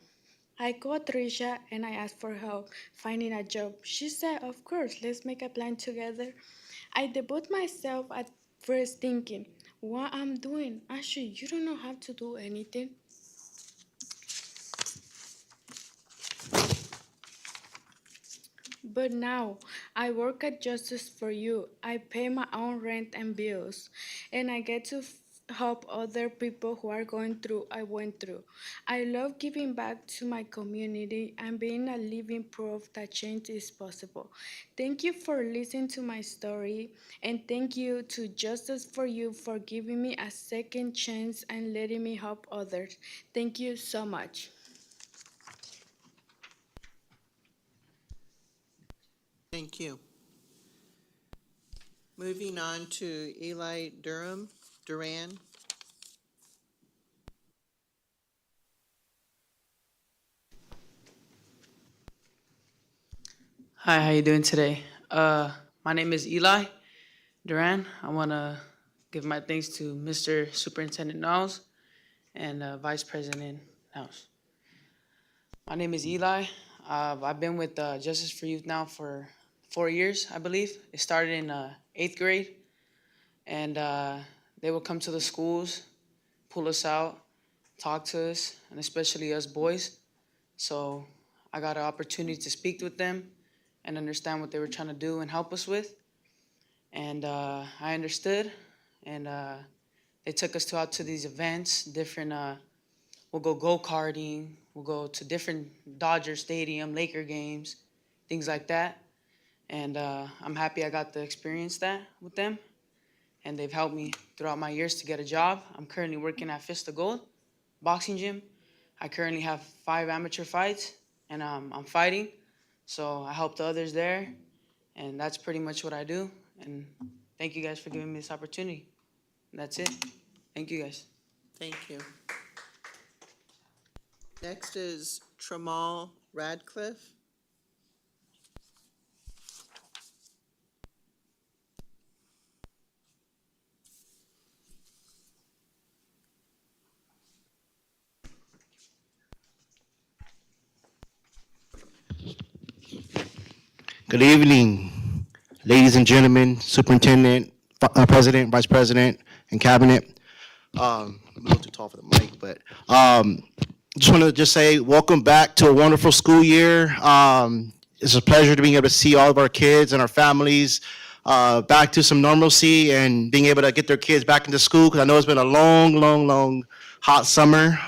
I called Trisha and I asked for help finding a job. She said, "Of course, let's make a plan together." I debut myself at first thinking, what I'm doing? Actually, you don't know how to do anything. But now I work at Justice for You. I pay my own rent and bills, and I get to help other people who are going through I went through. I love giving back to my community and being a living proof that change is possible. Thank you for listening to my story, and thank you to Justice for You for giving me a second chance and letting me help others. Thank you so much. Thank you. Moving on to Eli Duran. Hi, how you doing today? My name is Eli Duran. I want to give my thanks to Mr. Superintendent Niles and Vice President Niles. My name is Eli. I've been with Justice for Youth now for 4 years, I believe. It started in 8th grade, and they would come to the schools, pull us out, talk to us, and especially us boys. So I got an opportunity to speak with them and understand what they were trying to do and help us with. And I understood, and they took us out to these events, different, we'll go karting, we'll go to different Dodger Stadium, Laker games, things like that. And I'm happy I got to experience that with them. And they've helped me throughout my years to get a job. I'm currently working at Fist of Gold boxing gym. I currently have 5 amateur fights, and I'm fighting. So I help the others there, and that's pretty much what I do. And thank you guys for giving me this opportunity. And that's it. Thank you guys. Thank you. Next is Tramal Radcliffe. Good evening, ladies and gentlemen, Superintendent, President, Vice President, and Cabinet. I'm a little too tall for the mic, but just want to say welcome back to a wonderful school year. It's a pleasure to being able to see all of our kids and our families back to some normalcy and being able to get their kids back into school, because I know it's been a long hot summer,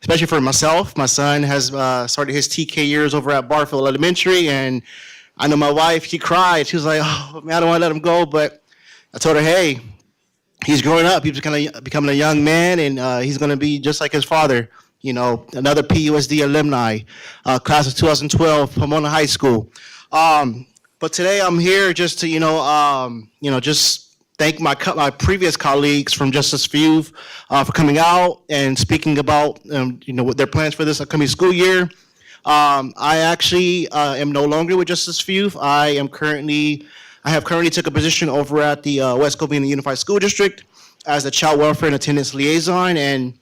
especially for myself. My son has started his TK years over at Barfield Elementary, and I know my wife, she cried. She was like, "Oh, man, I don't want to let him go." But I told her, hey, he's growing up. He's becoming a young man, and he's going to be just like his father. You know, another PUSD alumni, class of 2012, Pomona High School. But today I'm here just to, just thank my previous colleagues from Justice for Youth for coming out and speaking about, what their plans for this upcoming school year. I actually am no longer with Justice for Youth. I have currently took a position over at the West Covina Unified School District as the Child Welfare and Attendance Liaison, and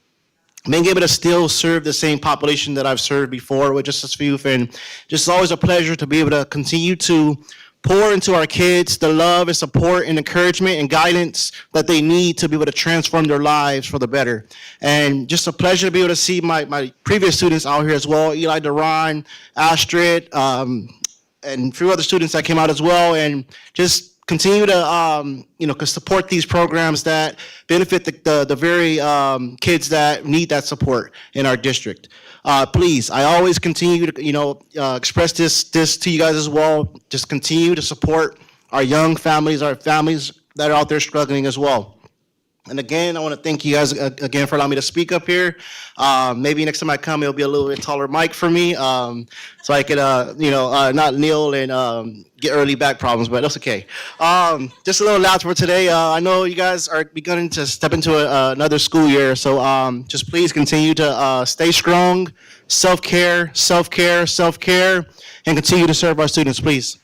being able to still serve the same population that I've served before with Justice for Youth. And just always a pleasure to be able to continue to pour into our kids the love and support and encouragement and guidance that they need to be able to transform their lives for the better. And just a pleasure to be able to see my previous students out here as well, Eli Duran, Astrid, and a few other students that came out as well, and just continue to, support these programs that benefit the very kids that need that support in our district. Please, I always continue to, express this to you guys as well. Just continue to support our young families, our families that are out there struggling as well. And again, I want to thank you guys again for allowing me to speak up here. Maybe next time I come, it'll be a little bit taller mic for me, so I could, not kneel and get early back problems, but that's okay. Just a little loud for today. I know you guys are beginning to step into another school year, so just please continue to stay strong, self-care, self-care, self-care, and continue to serve our students, please.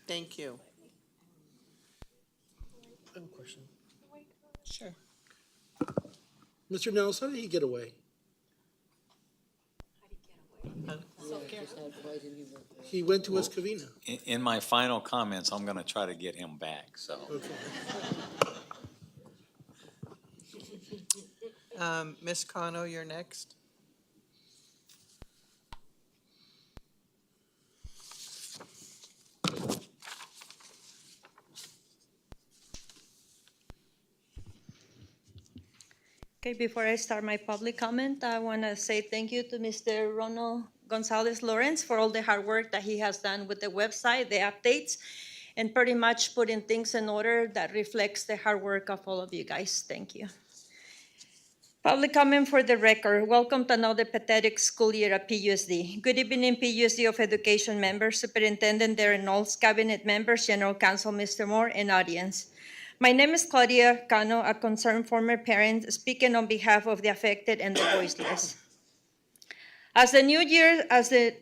Thank you. I have a question. Sure. Mr. Nels, how did he get away? He went to West Covina. In my final comments, I'm going to try to get him back, so. Okay. Ms. Cano, you're next. Okay, before I start my public comment, I want to say thank you to Mr. Ronald Gonzalez Lawrence for all the hard work that he has done with the website, the updates, and pretty much putting things in order that reflects the hard work of all of you guys. Thank you. Public comment for the record. Welcome to another pathetic school year at PUSD. Good evening, PUSD of Education members, Superintendent Darren Knowles, Cabinet members, General Counsel Mr. Moore, and audience. My name is Claudia Cano, a concerned former parent, speaking on behalf of the affected and the voiceless. As the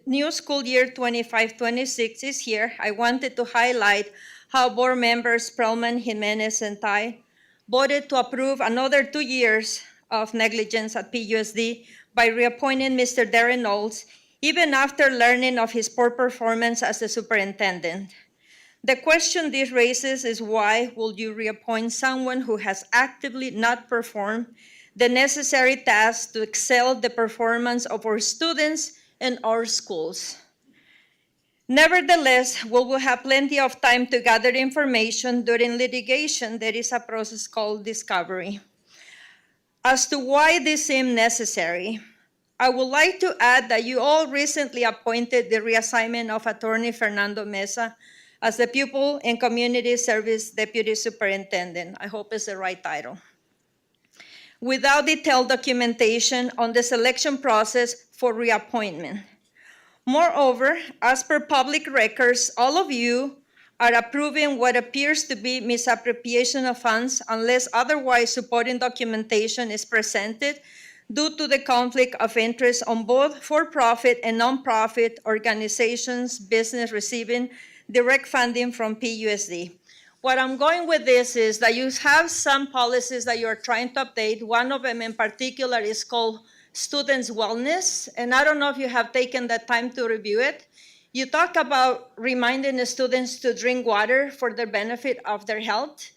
new school year 25-26 is here, I wanted to highlight how board members Perlman, Jimenez, and Tai voted to approve another 2 years of negligence at PUSD by reappointing Mr. Darren Knowles, even after learning of his poor performance as the superintendent. The question this raises is why would you reappoint someone who has actively not performed the necessary tasks to excel the performance of our students and our schools? Nevertheless, we will have plenty of time to gather information during litigation. There is a process called discovery. As to why this seemed necessary, I would like to add that you all recently appointed the reassignment of Attorney Fernando Mesa as the Pupil and Community Service Deputy Superintendent. I hope it's the right title. Without detailed documentation on the selection process for reappointment. Moreover, as per public records, all of you are approving what appears to be misappropriation of funds unless otherwise supporting documentation is presented due to the conflict of interest on both for-profit and nonprofit organizations, business receiving direct funding from PUSD. What I'm going with this is that you have some policies that you're trying to update. One of them in particular is called Students' Wellness, and I don't know if you have taken the time to review it. You talk about reminding the students to drink water for the benefit of their health,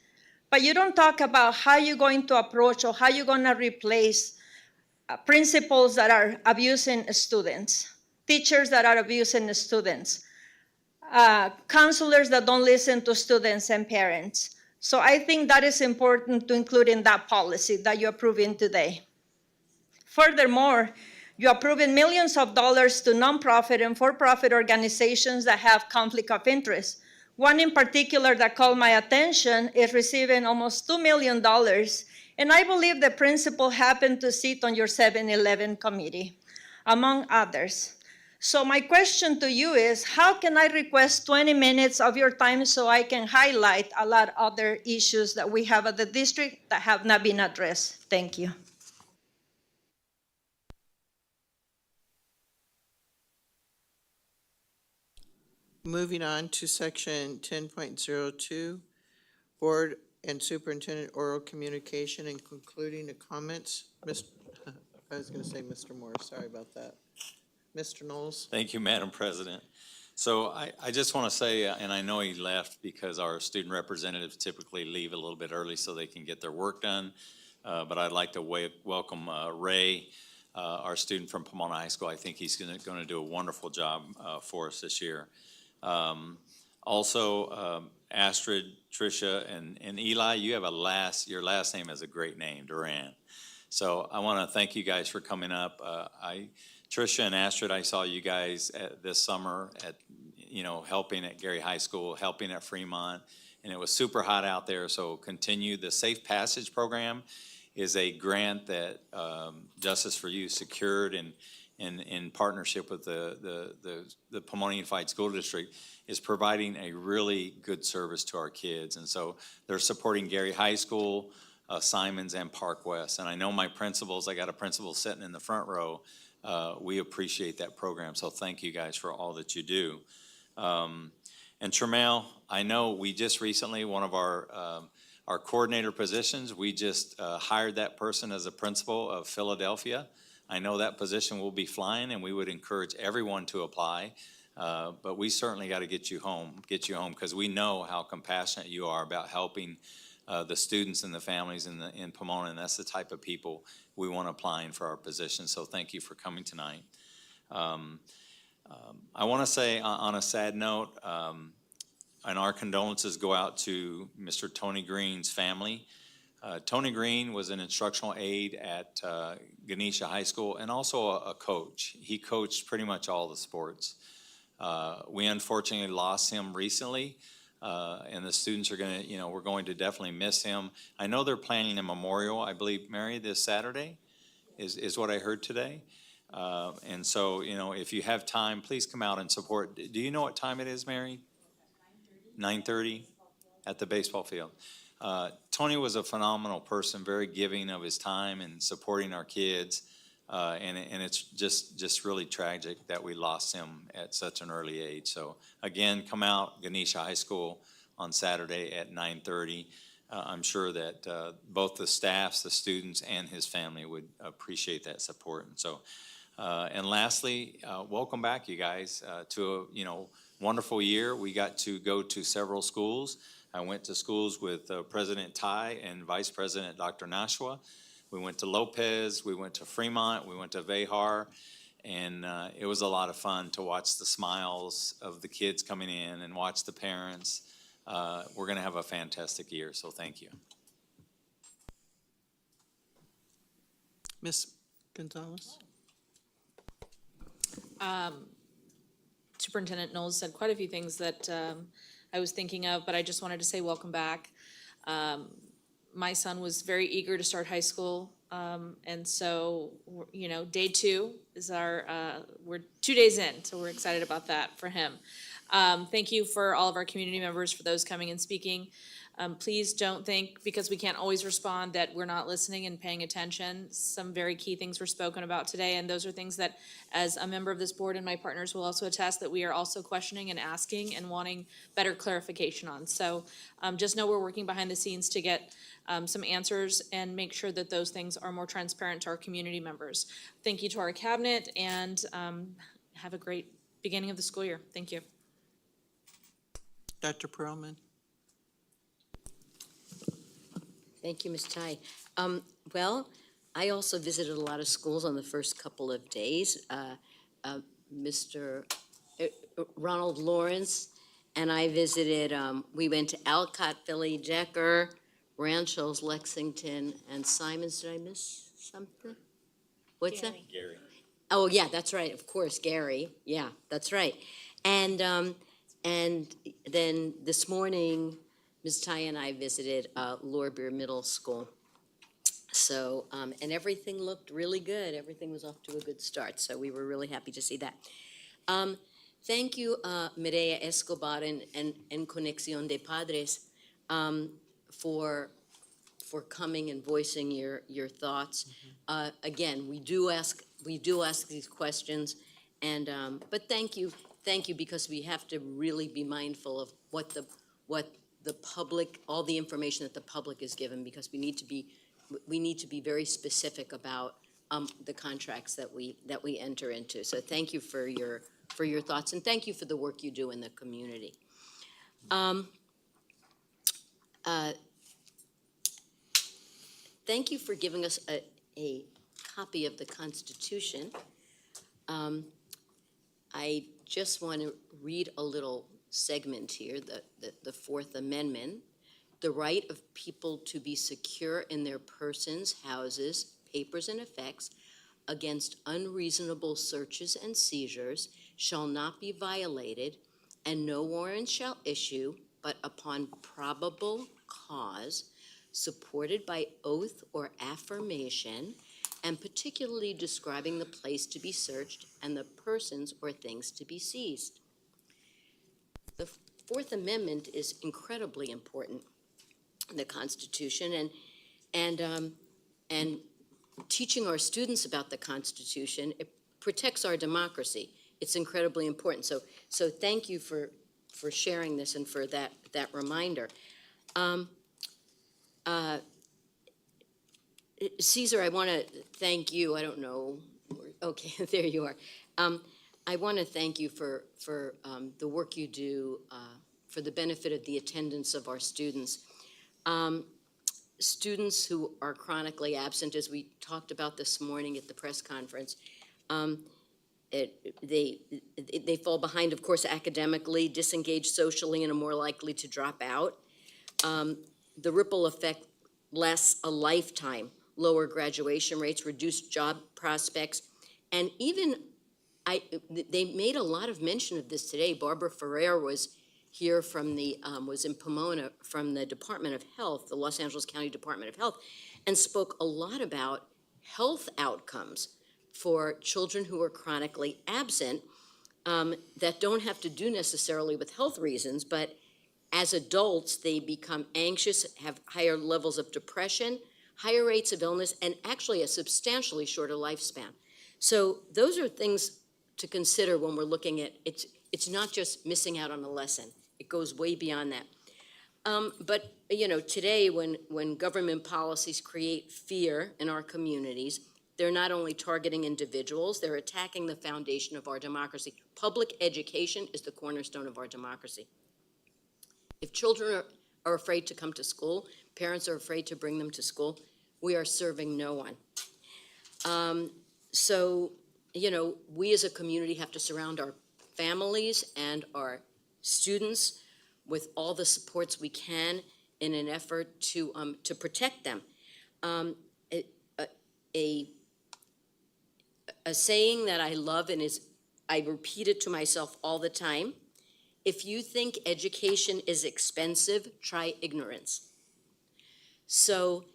but you don't talk about how you're going to approach or how you're going to replace principals that are abusing students, teachers that are abusing students, counselors that don't listen to students and parents. So I think that is important to include in that policy that you're approving today. Furthermore, you're approving millions of dollars to nonprofit and for-profit organizations that have conflict of interest. One in particular that called my attention is receiving almost $2 million, and I believe the principal happened to sit on your 7-Eleven committee, among others. So my question to you is, how can I request 20 minutes of your time so I can highlight a lot of other issues that we have at the district that have not been addressed? Thank you. Moving on to section 10.02, Board and Superintendent Oral Communication and concluding the comments. I was going to say Mr. Moore, sorry about that. Mr. Knowles. Thank you, Madam President. So I just want to say, and I know he left because our student representatives typically leave a little bit early so they can get their work done, but I'd like to welcome Ray our student from Pomona High School. I think he's going to do a wonderful job for us this year. Also, Astrid, Tricia, and Eli, you have your last name is a great name, Duran. So I want to thank you guys for coming up. Tricia and Astrid, I saw you guys this summer at, helping at Gary High School, helping at Fremont, and it was super hot out there, so continue. The Safe Passage Program is a grant that Justice for You secured in partnership with the Pomona Unified School District, is providing a really good service to our kids. And so they're supporting Gary High School, Simons, and Park West. And I know my principals, I got a principal sitting in the front row, we appreciate that program. So thank you guys for all that you do. And Tremel, I know we just recently, one of our coordinator positions, we just hired that person as a principal of Philadelphia. I know that position will be flying, and we would encourage everyone to apply. But we certainly got to get you home, because we know how compassionate you are about helping the students and the families in Pomona, and that's the type of people we want applying for our position. So thank you for coming tonight. I want to say on a sad note, and our condolences go out to Mr. Tony Green's family. Tony Green was an instructional aide at Ganesha High School and also a coach. He coached pretty much all the sports. We unfortunately lost him recently, and the students are going to, we're going to definitely miss him. I know they're planning a memorial, I believe, Mary, this Saturday is what I heard today. And so, if you have time, please come out and support. Do you know what time it is, Mary? 9:30 at the baseball field. Tony was a phenomenal person, very giving of his time and supporting our kids. And it's just really tragic that we lost him at such an early age. So again, come out, Ganesha High School on Saturday at 9:30. I'm sure that both the staffs, the students, and his family would appreciate that support. And so, and lastly, welcome back, you guys, to a wonderful year. We got to go to several schools. I went to schools with President Tai and Vice President Dr. Nashua. We went to Lopez, we went to Fremont, we went to Vehar, and it was a lot of fun to watch the smiles of the kids coming in and watch the parents. We're going to have a fantastic year, so thank you. Ms. Gonzalez? Superintendent Knowles said quite a few things that I was thinking of, but I just wanted to say welcome back. My son was very eager to start high school, and so, day 2 is we're 2 days in, so we're excited about that for him. Thank you for all of our community members, for those coming and speaking. Please don't think, because we can't always respond, that we're not listening and paying attention. Some very key things were spoken about today, and those are things that, as a member of this board and my partners will also attest, that we are also questioning and asking and wanting better clarification on. So just know we're working behind the scenes to get some answers and make sure that those things are more transparent to our community members. Thank you to our cabinet, and have a great beginning of the school year. Thank you. Dr. Perlman? Thank you, Ms. Tai. Well, I also visited a lot of schools on the first couple of days. Mr. Ronald Lawrence and I visited, we went to Alcott, Philly, Decker, Ranchos, Lexington, and Simons. Did I miss something? What's that? Gary. Oh, yeah, that's right, of course, Gary. Yeah, that's right. And then this morning, Ms. Tai and I visited Lorbeer Middle School. So, and everything looked really good. Everything was off to a good start, so we were really happy to see that. Thank you, Mireya Escobar and Conexión de Padres, for coming and voicing your thoughts. Again, we do ask these questions, and but thank you, because we have to really be mindful of what the public, all the information that the public is given, because we need to be very specific about the contracts that we enter into. So thank you for your thoughts, and thank you for the work you do in the community. Thank you for giving us a copy of the Constitution. I just want to read a little segment here, the Fourth Amendment. The right of people to be secure in their persons, houses, papers, and effects against unreasonable searches and seizures shall not be violated, and no warrant shall issue but upon probable cause, supported by oath or affirmation, and particularly describing the place to be searched and the persons or things to be seized. The Fourth Amendment is incredibly important in the Constitution, and teaching our students about the Constitution, it protects our democracy. It's incredibly important. So thank you for sharing this and for that reminder. Caesar, I want to thank you. I don't know. Okay, there you are. I want to thank you for the work you do for the benefit of the attendance of our students. Students who are chronically absent, as we talked about this morning at the press conference, they fall behind, of course, academically, disengaged socially, and are more likely to drop out. The ripple effect lasts a lifetime. Lower graduation rates, reduced job prospects, and even they made a lot of mention of this today. Barbara Ferrer was here from was in Pomona from the Department of Health, the Los Angeles County Department of Health, and spoke a lot about health outcomes for children who are chronically absent that don't have to do necessarily with health reasons, but as adults, they become anxious, have higher levels of depression, higher rates of illness, and actually a substantially shorter lifespan. So those are things to consider when we're looking at it. It's not just missing out on a lesson. It goes way beyond that. But, you know, today when government policies create fear in our communities, they're not only targeting individuals, they're attacking the foundation of our democracy. Public education is the cornerstone of our democracy. If children are afraid to come to school, parents are afraid to bring them to school, we are serving no one. So, you know, we as a community have to surround our families and our students with all the supports we can in an effort to protect them. A saying that I love and I repeat it to myself all the time: if you think education is expensive, try ignorance. So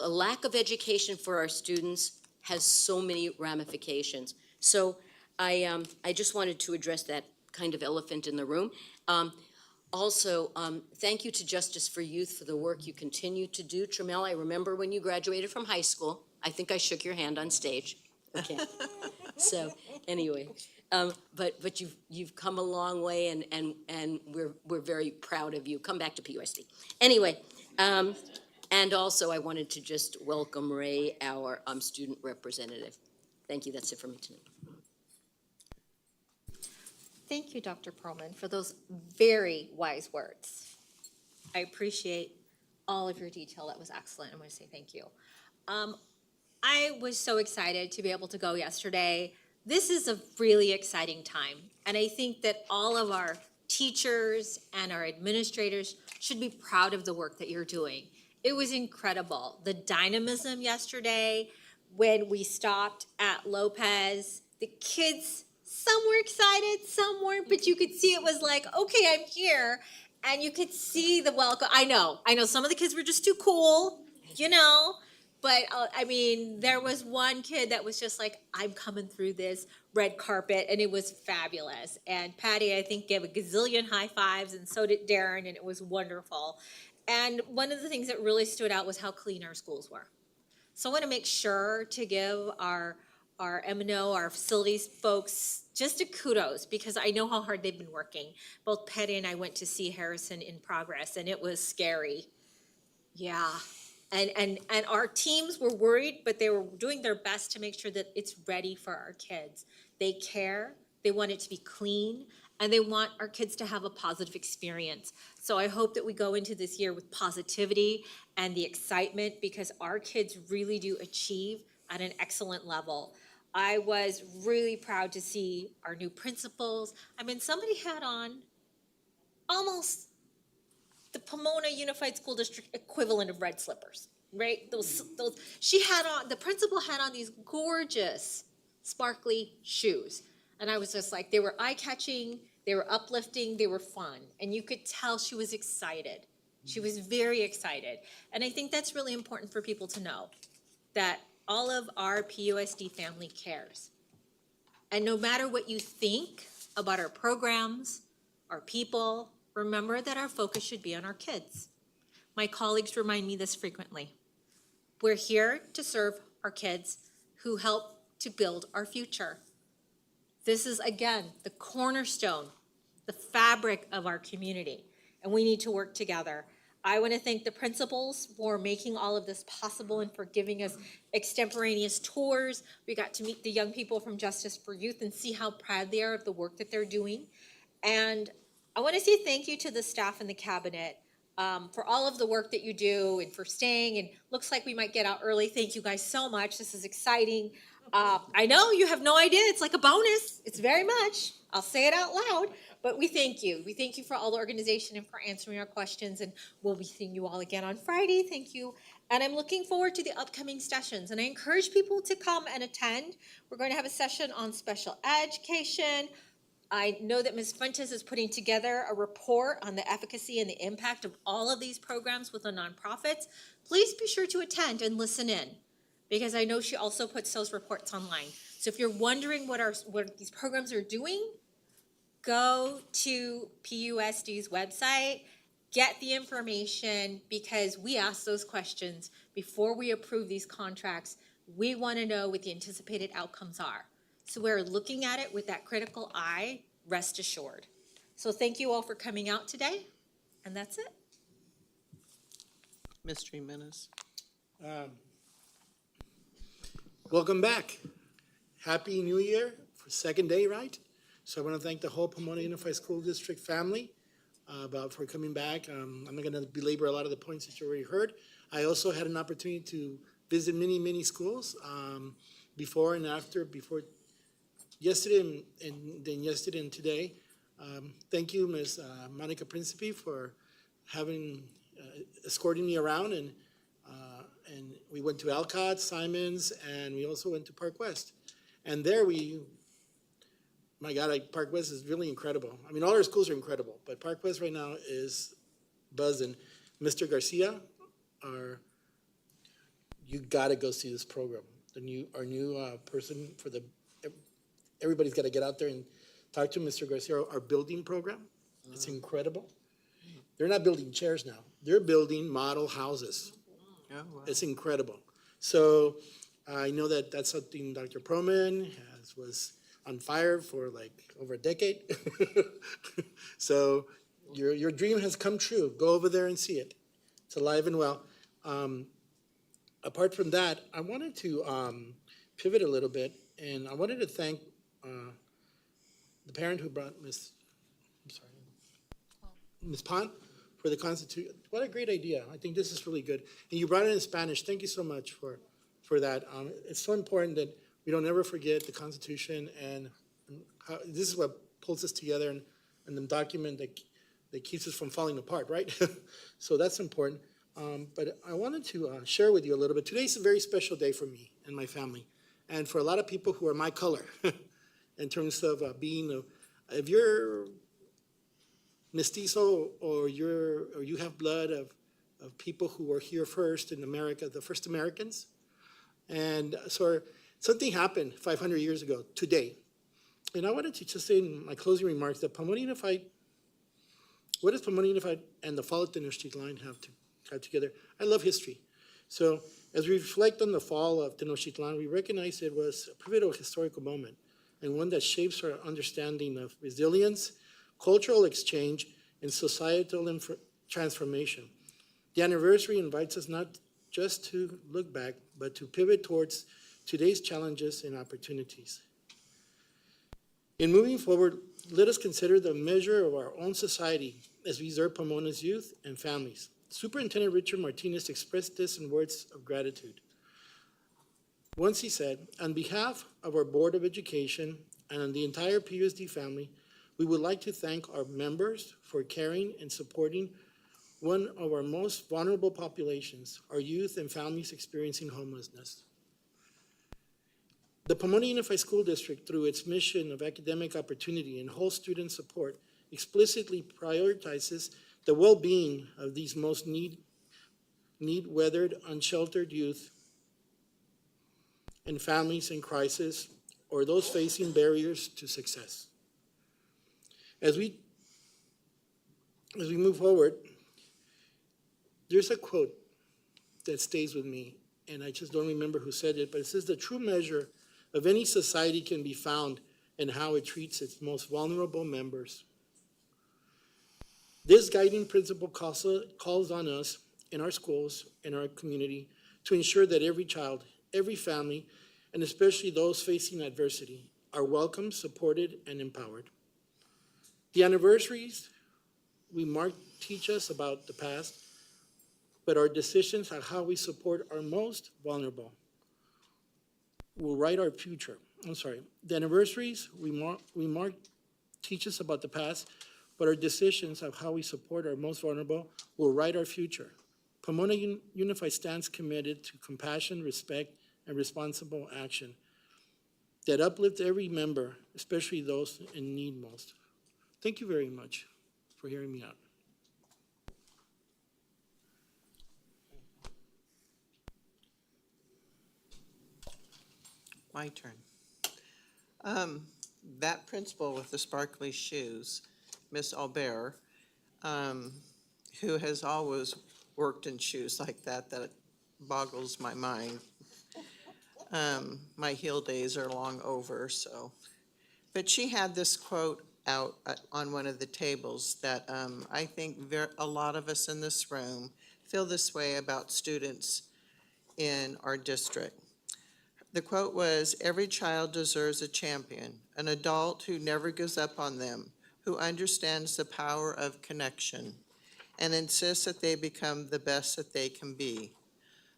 a lack of education for our students has so many ramifications. So I just wanted to address that kind of elephant in the room. Also, thank you to Justice for Youth for the work you continue to do. Tramel, I remember when you graduated from high school. I think I shook your hand on stage. Okay. So anyway, but you've come a long way, and we're very proud of you. Come back to PUSD. Anyway, and also I wanted to just welcome Ray, our student representative. Thank you. That's it for me tonight. Thank you, Dr. Perlman, for those very wise words. I appreciate all of your detail. That was excellent. I want to say thank you. I was so excited to be able to go yesterday. This is a really exciting time, and I think that all of our teachers and our administrators should be proud of the work that you're doing. It was incredible. The dynamism yesterday when we stopped at Lopez, the kids, some were excited, some weren't, but you could see it was like, okay, I'm here. And you could see the welcome. I know some of the kids were just too cool, you know, but I mean, there was one kid that was just like, I'm coming through this red carpet, and it was fabulous. And Patty, I think, gave a gazillion high fives, and so did Darren, and it was wonderful. And one of the things that really stood out was how clean our schools were. So I want to make sure to give our M&O, our facilities folks, just a kudos, because I know how hard they've been working. Both Patty and I went to see Harrison in progress, and it was scary. Yeah. And our teams were worried, but they were doing their best to make sure that it's ready for our kids. They care. They want it to be clean. and they want our kids to have a positive experience. So I hope that we go into this year with positivity and the excitement, because our kids really do achieve at an excellent level. I was really proud to see our new principals. I mean, somebody had on almost the Pomona Unified School District equivalent of red slippers, right? She had on, the principal had on these gorgeous, sparkly shoes. And I was just like, they were eye-catching, they were uplifting, they were fun. And you could tell she was excited. She was very excited. And I think that's really important for people to know, that all of our PUSD family cares. And no matter what you think about our programs, our people, remember that our focus should be on our kids. My colleagues remind me this frequently. We're here to serve our kids who help to build our future. This is, again, the cornerstone, the fabric of our community, and we need to work together. I want to thank the principals for making all of this possible and for giving us extemporaneous tours. We got to meet the young people from Justice for Youth and see how proud they are of the work that they're doing. And I want to say thank you to the staff and the cabinet for all of the work that you do and for staying. And looks like we might get out early. Thank you guys so much. This is exciting. I know you have no idea. It's like a bonus. It's very much. I'll say it out loud. But we thank you. We thank you for all the organization and for answering our questions. And we'll be seeing you all again on Friday. Thank you. And I'm looking forward to the upcoming sessions. And I encourage people to come and attend. We're going to have a session on special education. I know that Ms. Fuentes is putting together a report on the efficacy and the impact of all of these programs with the nonprofits. Please be sure to attend and listen in, because I know she also puts those reports online. So if you're wondering what these programs are doing, go to PUSD's website, get the information, because we ask those questions before we approve these contracts. We want to know what the anticipated outcomes are. So we're looking at it with that critical eye, rest assured. So thank you all for coming out today, and that's it. Mr. Jimenez. Welcome back. Happy New Year for second day, right? So I want to thank the whole Pomona Unified School District family for coming back. I'm not going to belabor a lot of the points that you already heard. I also had an opportunity to visit many schools before and after, before yesterday and then yesterday and today. Thank you, Ms. Monica Principe, for escorting me around, and we went to Alcott, Simons, and we also went to Park West. And there my God, Park West is really incredible. I mean, all our schools are incredible, but Park West right now is buzzing. Mr. Garcia, you gotta go see this program. Our new person for everybody's got to get out there and talk to Mr. Garcia, our building program. It's incredible. They're not building chairs now. They're building model houses. Oh, wow. It's incredible. So I know that that's something Dr. Proman was on fire for like over a decade. So your dream has come true. Go over there and see it. It's alive and well. Apart from that, I wanted to pivot a little bit, and I wanted to thank the parent who brought Ms. Pont for the Constitution. What a great idea. I think this is really good. And you brought it in Spanish. Thank you so much for that. It's so important that we don't ever forget the Constitution, and how, this is what pulls us together, and the document that keeps us from falling apart, right? So that's important. But I wanted to share with you a little bit. Today's a very special day for me and my family, and for a lot of people who are my color, in terms of if you're mestizo or you have blood of people who were here first in America, the first Americans. And so something happened 500 years ago today. And I wanted to just say in my closing remarks that Pomona Unified, what does Pomona Unified and the fall of Tenochtitlan have together? I love history. So as we reflect on the fall of Tenochtitlan, we recognize it was a pivotal historical moment, and one that shapes our understanding of resilience, cultural exchange, and societal transformation. The anniversary invites us not just to look back, but to pivot towards today's challenges and opportunities. In moving forward, let us consider the measure of our own society as we serve Pomona's youth and families. Superintendent Richard Martinez expressed this in words of gratitude. Once he said, on behalf of our Board of Education and on the entire PUSD family, we would like to thank our members for caring and supporting one of our most vulnerable populations, our youth and families experiencing homelessness. The Pomona Unified School District, through its mission of academic opportunity and whole student support, explicitly prioritizes the well-being of these most need-weathered, unsheltered youth and families in crisis or those facing barriers to success. As we move forward, there's a quote that stays with me, and I just don't remember who said it, but it says the true measure of any society can be found in how it treats its most vulnerable members. This guiding principle calls on us in our schools, in our community, to ensure that every child, every family, and especially those facing adversity, are welcome, supported, and empowered. The anniversaries we mark teach us about the past, but our decisions on how we support our most vulnerable will write our future. The anniversaries we mark teach us about the past, but our decisions of how we support our most vulnerable will write our future. Pomona Unified stands committed to compassion, respect, and responsible action that uplifts every member, especially those in need most. Thank you very much for hearing me out. My turn. That principal with the sparkly shoes, Miss Albert, who has always worked in shoes like that boggles my mind. My heel days are long over, so. But she had this quote out on one of the tables that I think a lot of us in this room feel this way about students in our district. The quote was, "Every child deserves a champion, an adult who never gives up on them, who understands the power of connection, and insists that they become the best that they can be."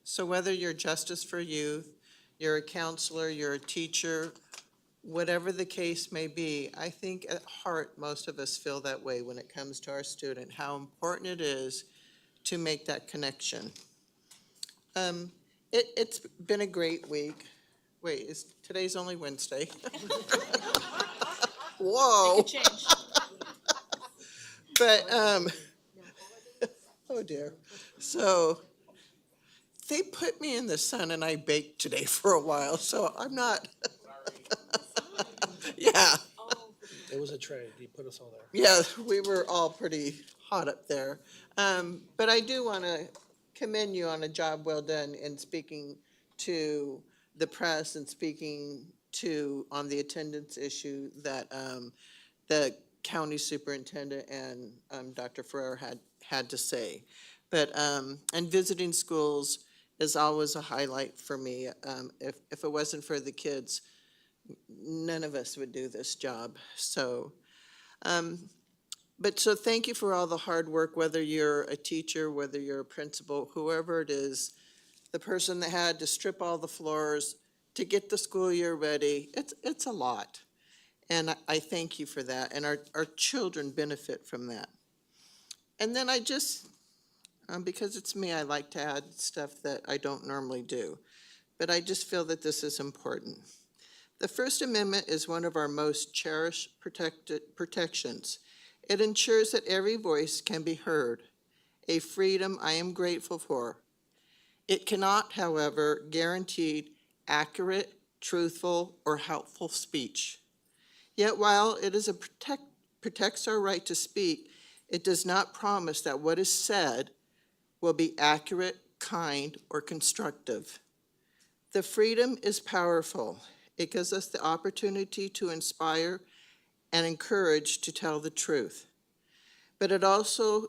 So whether you're Justice for Youth, you're a counselor, you're a teacher, whatever the case may be, I think at heart, most of us feel that way when it comes to our student, how important it is to make that connection. It's been a great week. Wait, today's only Wednesday. Whoa. But, oh dear. So they put me in the sun and I baked today for a while, so I'm not. Yeah. It was a trade. He put us all there. Yeah, we were all pretty hot up there. But I do want to commend you on a job well done in speaking to the press and speaking on the attendance issue that the county superintendent and Dr. Ferrer had to say. But, and visiting schools is always a highlight for me. If it wasn't for the kids, none of us would do this job. So, so thank you for all the hard work, whether you're a teacher, whether you're a principal, whoever it is, the person that had to strip all the floors to get the school year ready. It's a lot. And I thank you for that. And our children benefit from that. And then I just, because it's me, I like to add stuff that I don't normally do. But I just feel that this is important. The First Amendment is one of our most cherished protections. It ensures that every voice can be heard, a freedom I am grateful for. It cannot, however, guarantee accurate, truthful, or helpful speech. Yet while it protects our right to speak, it does not promise that what is said will be accurate, kind, or constructive. The freedom is powerful. It gives us the opportunity to inspire and encourage to tell the truth. But it also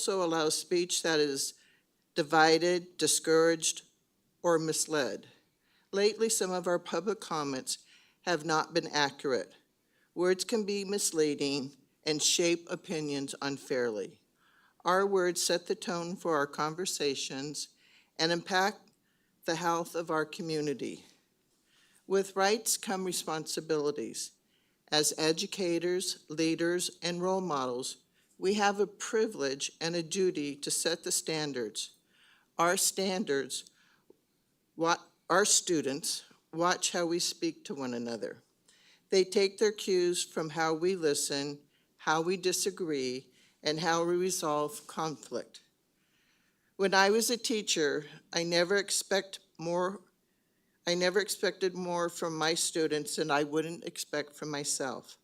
allows speech that is divided, discouraged, or misled. Lately, some of our public comments have not been accurate. Words can be misleading and shape opinions unfairly. Our words set the tone for our conversations and impact the health of our community. With rights come responsibilities. As educators, leaders, and role models, we have a privilege and a duty to set the standards. Our standards, our students watch how we speak to one another. They take their cues from how we listen, how we disagree, and how we resolve conflict. When I was a teacher, I never expected more from my students than I wouldn't expect from myself.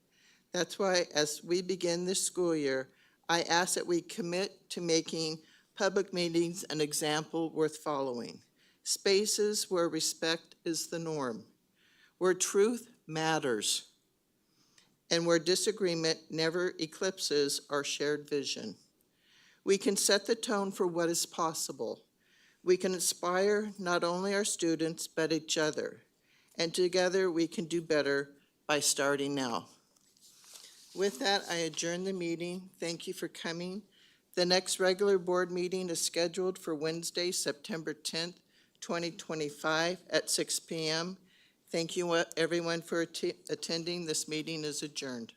That's why, as we begin this school year, I ask that we commit to making public meetings an example worth following. Spaces where respect is the norm, where truth matters, and where disagreement never eclipses our shared vision. We can set the tone for what is possible. We can inspire not only our students, but each other. And together we can do better by starting now. With that, I adjourn the meeting. Thank you for coming. The next regular board meeting is scheduled for Wednesday, September 10th, 2025 at 6 p.m. Thank you, everyone, for attending. This meeting is adjourned.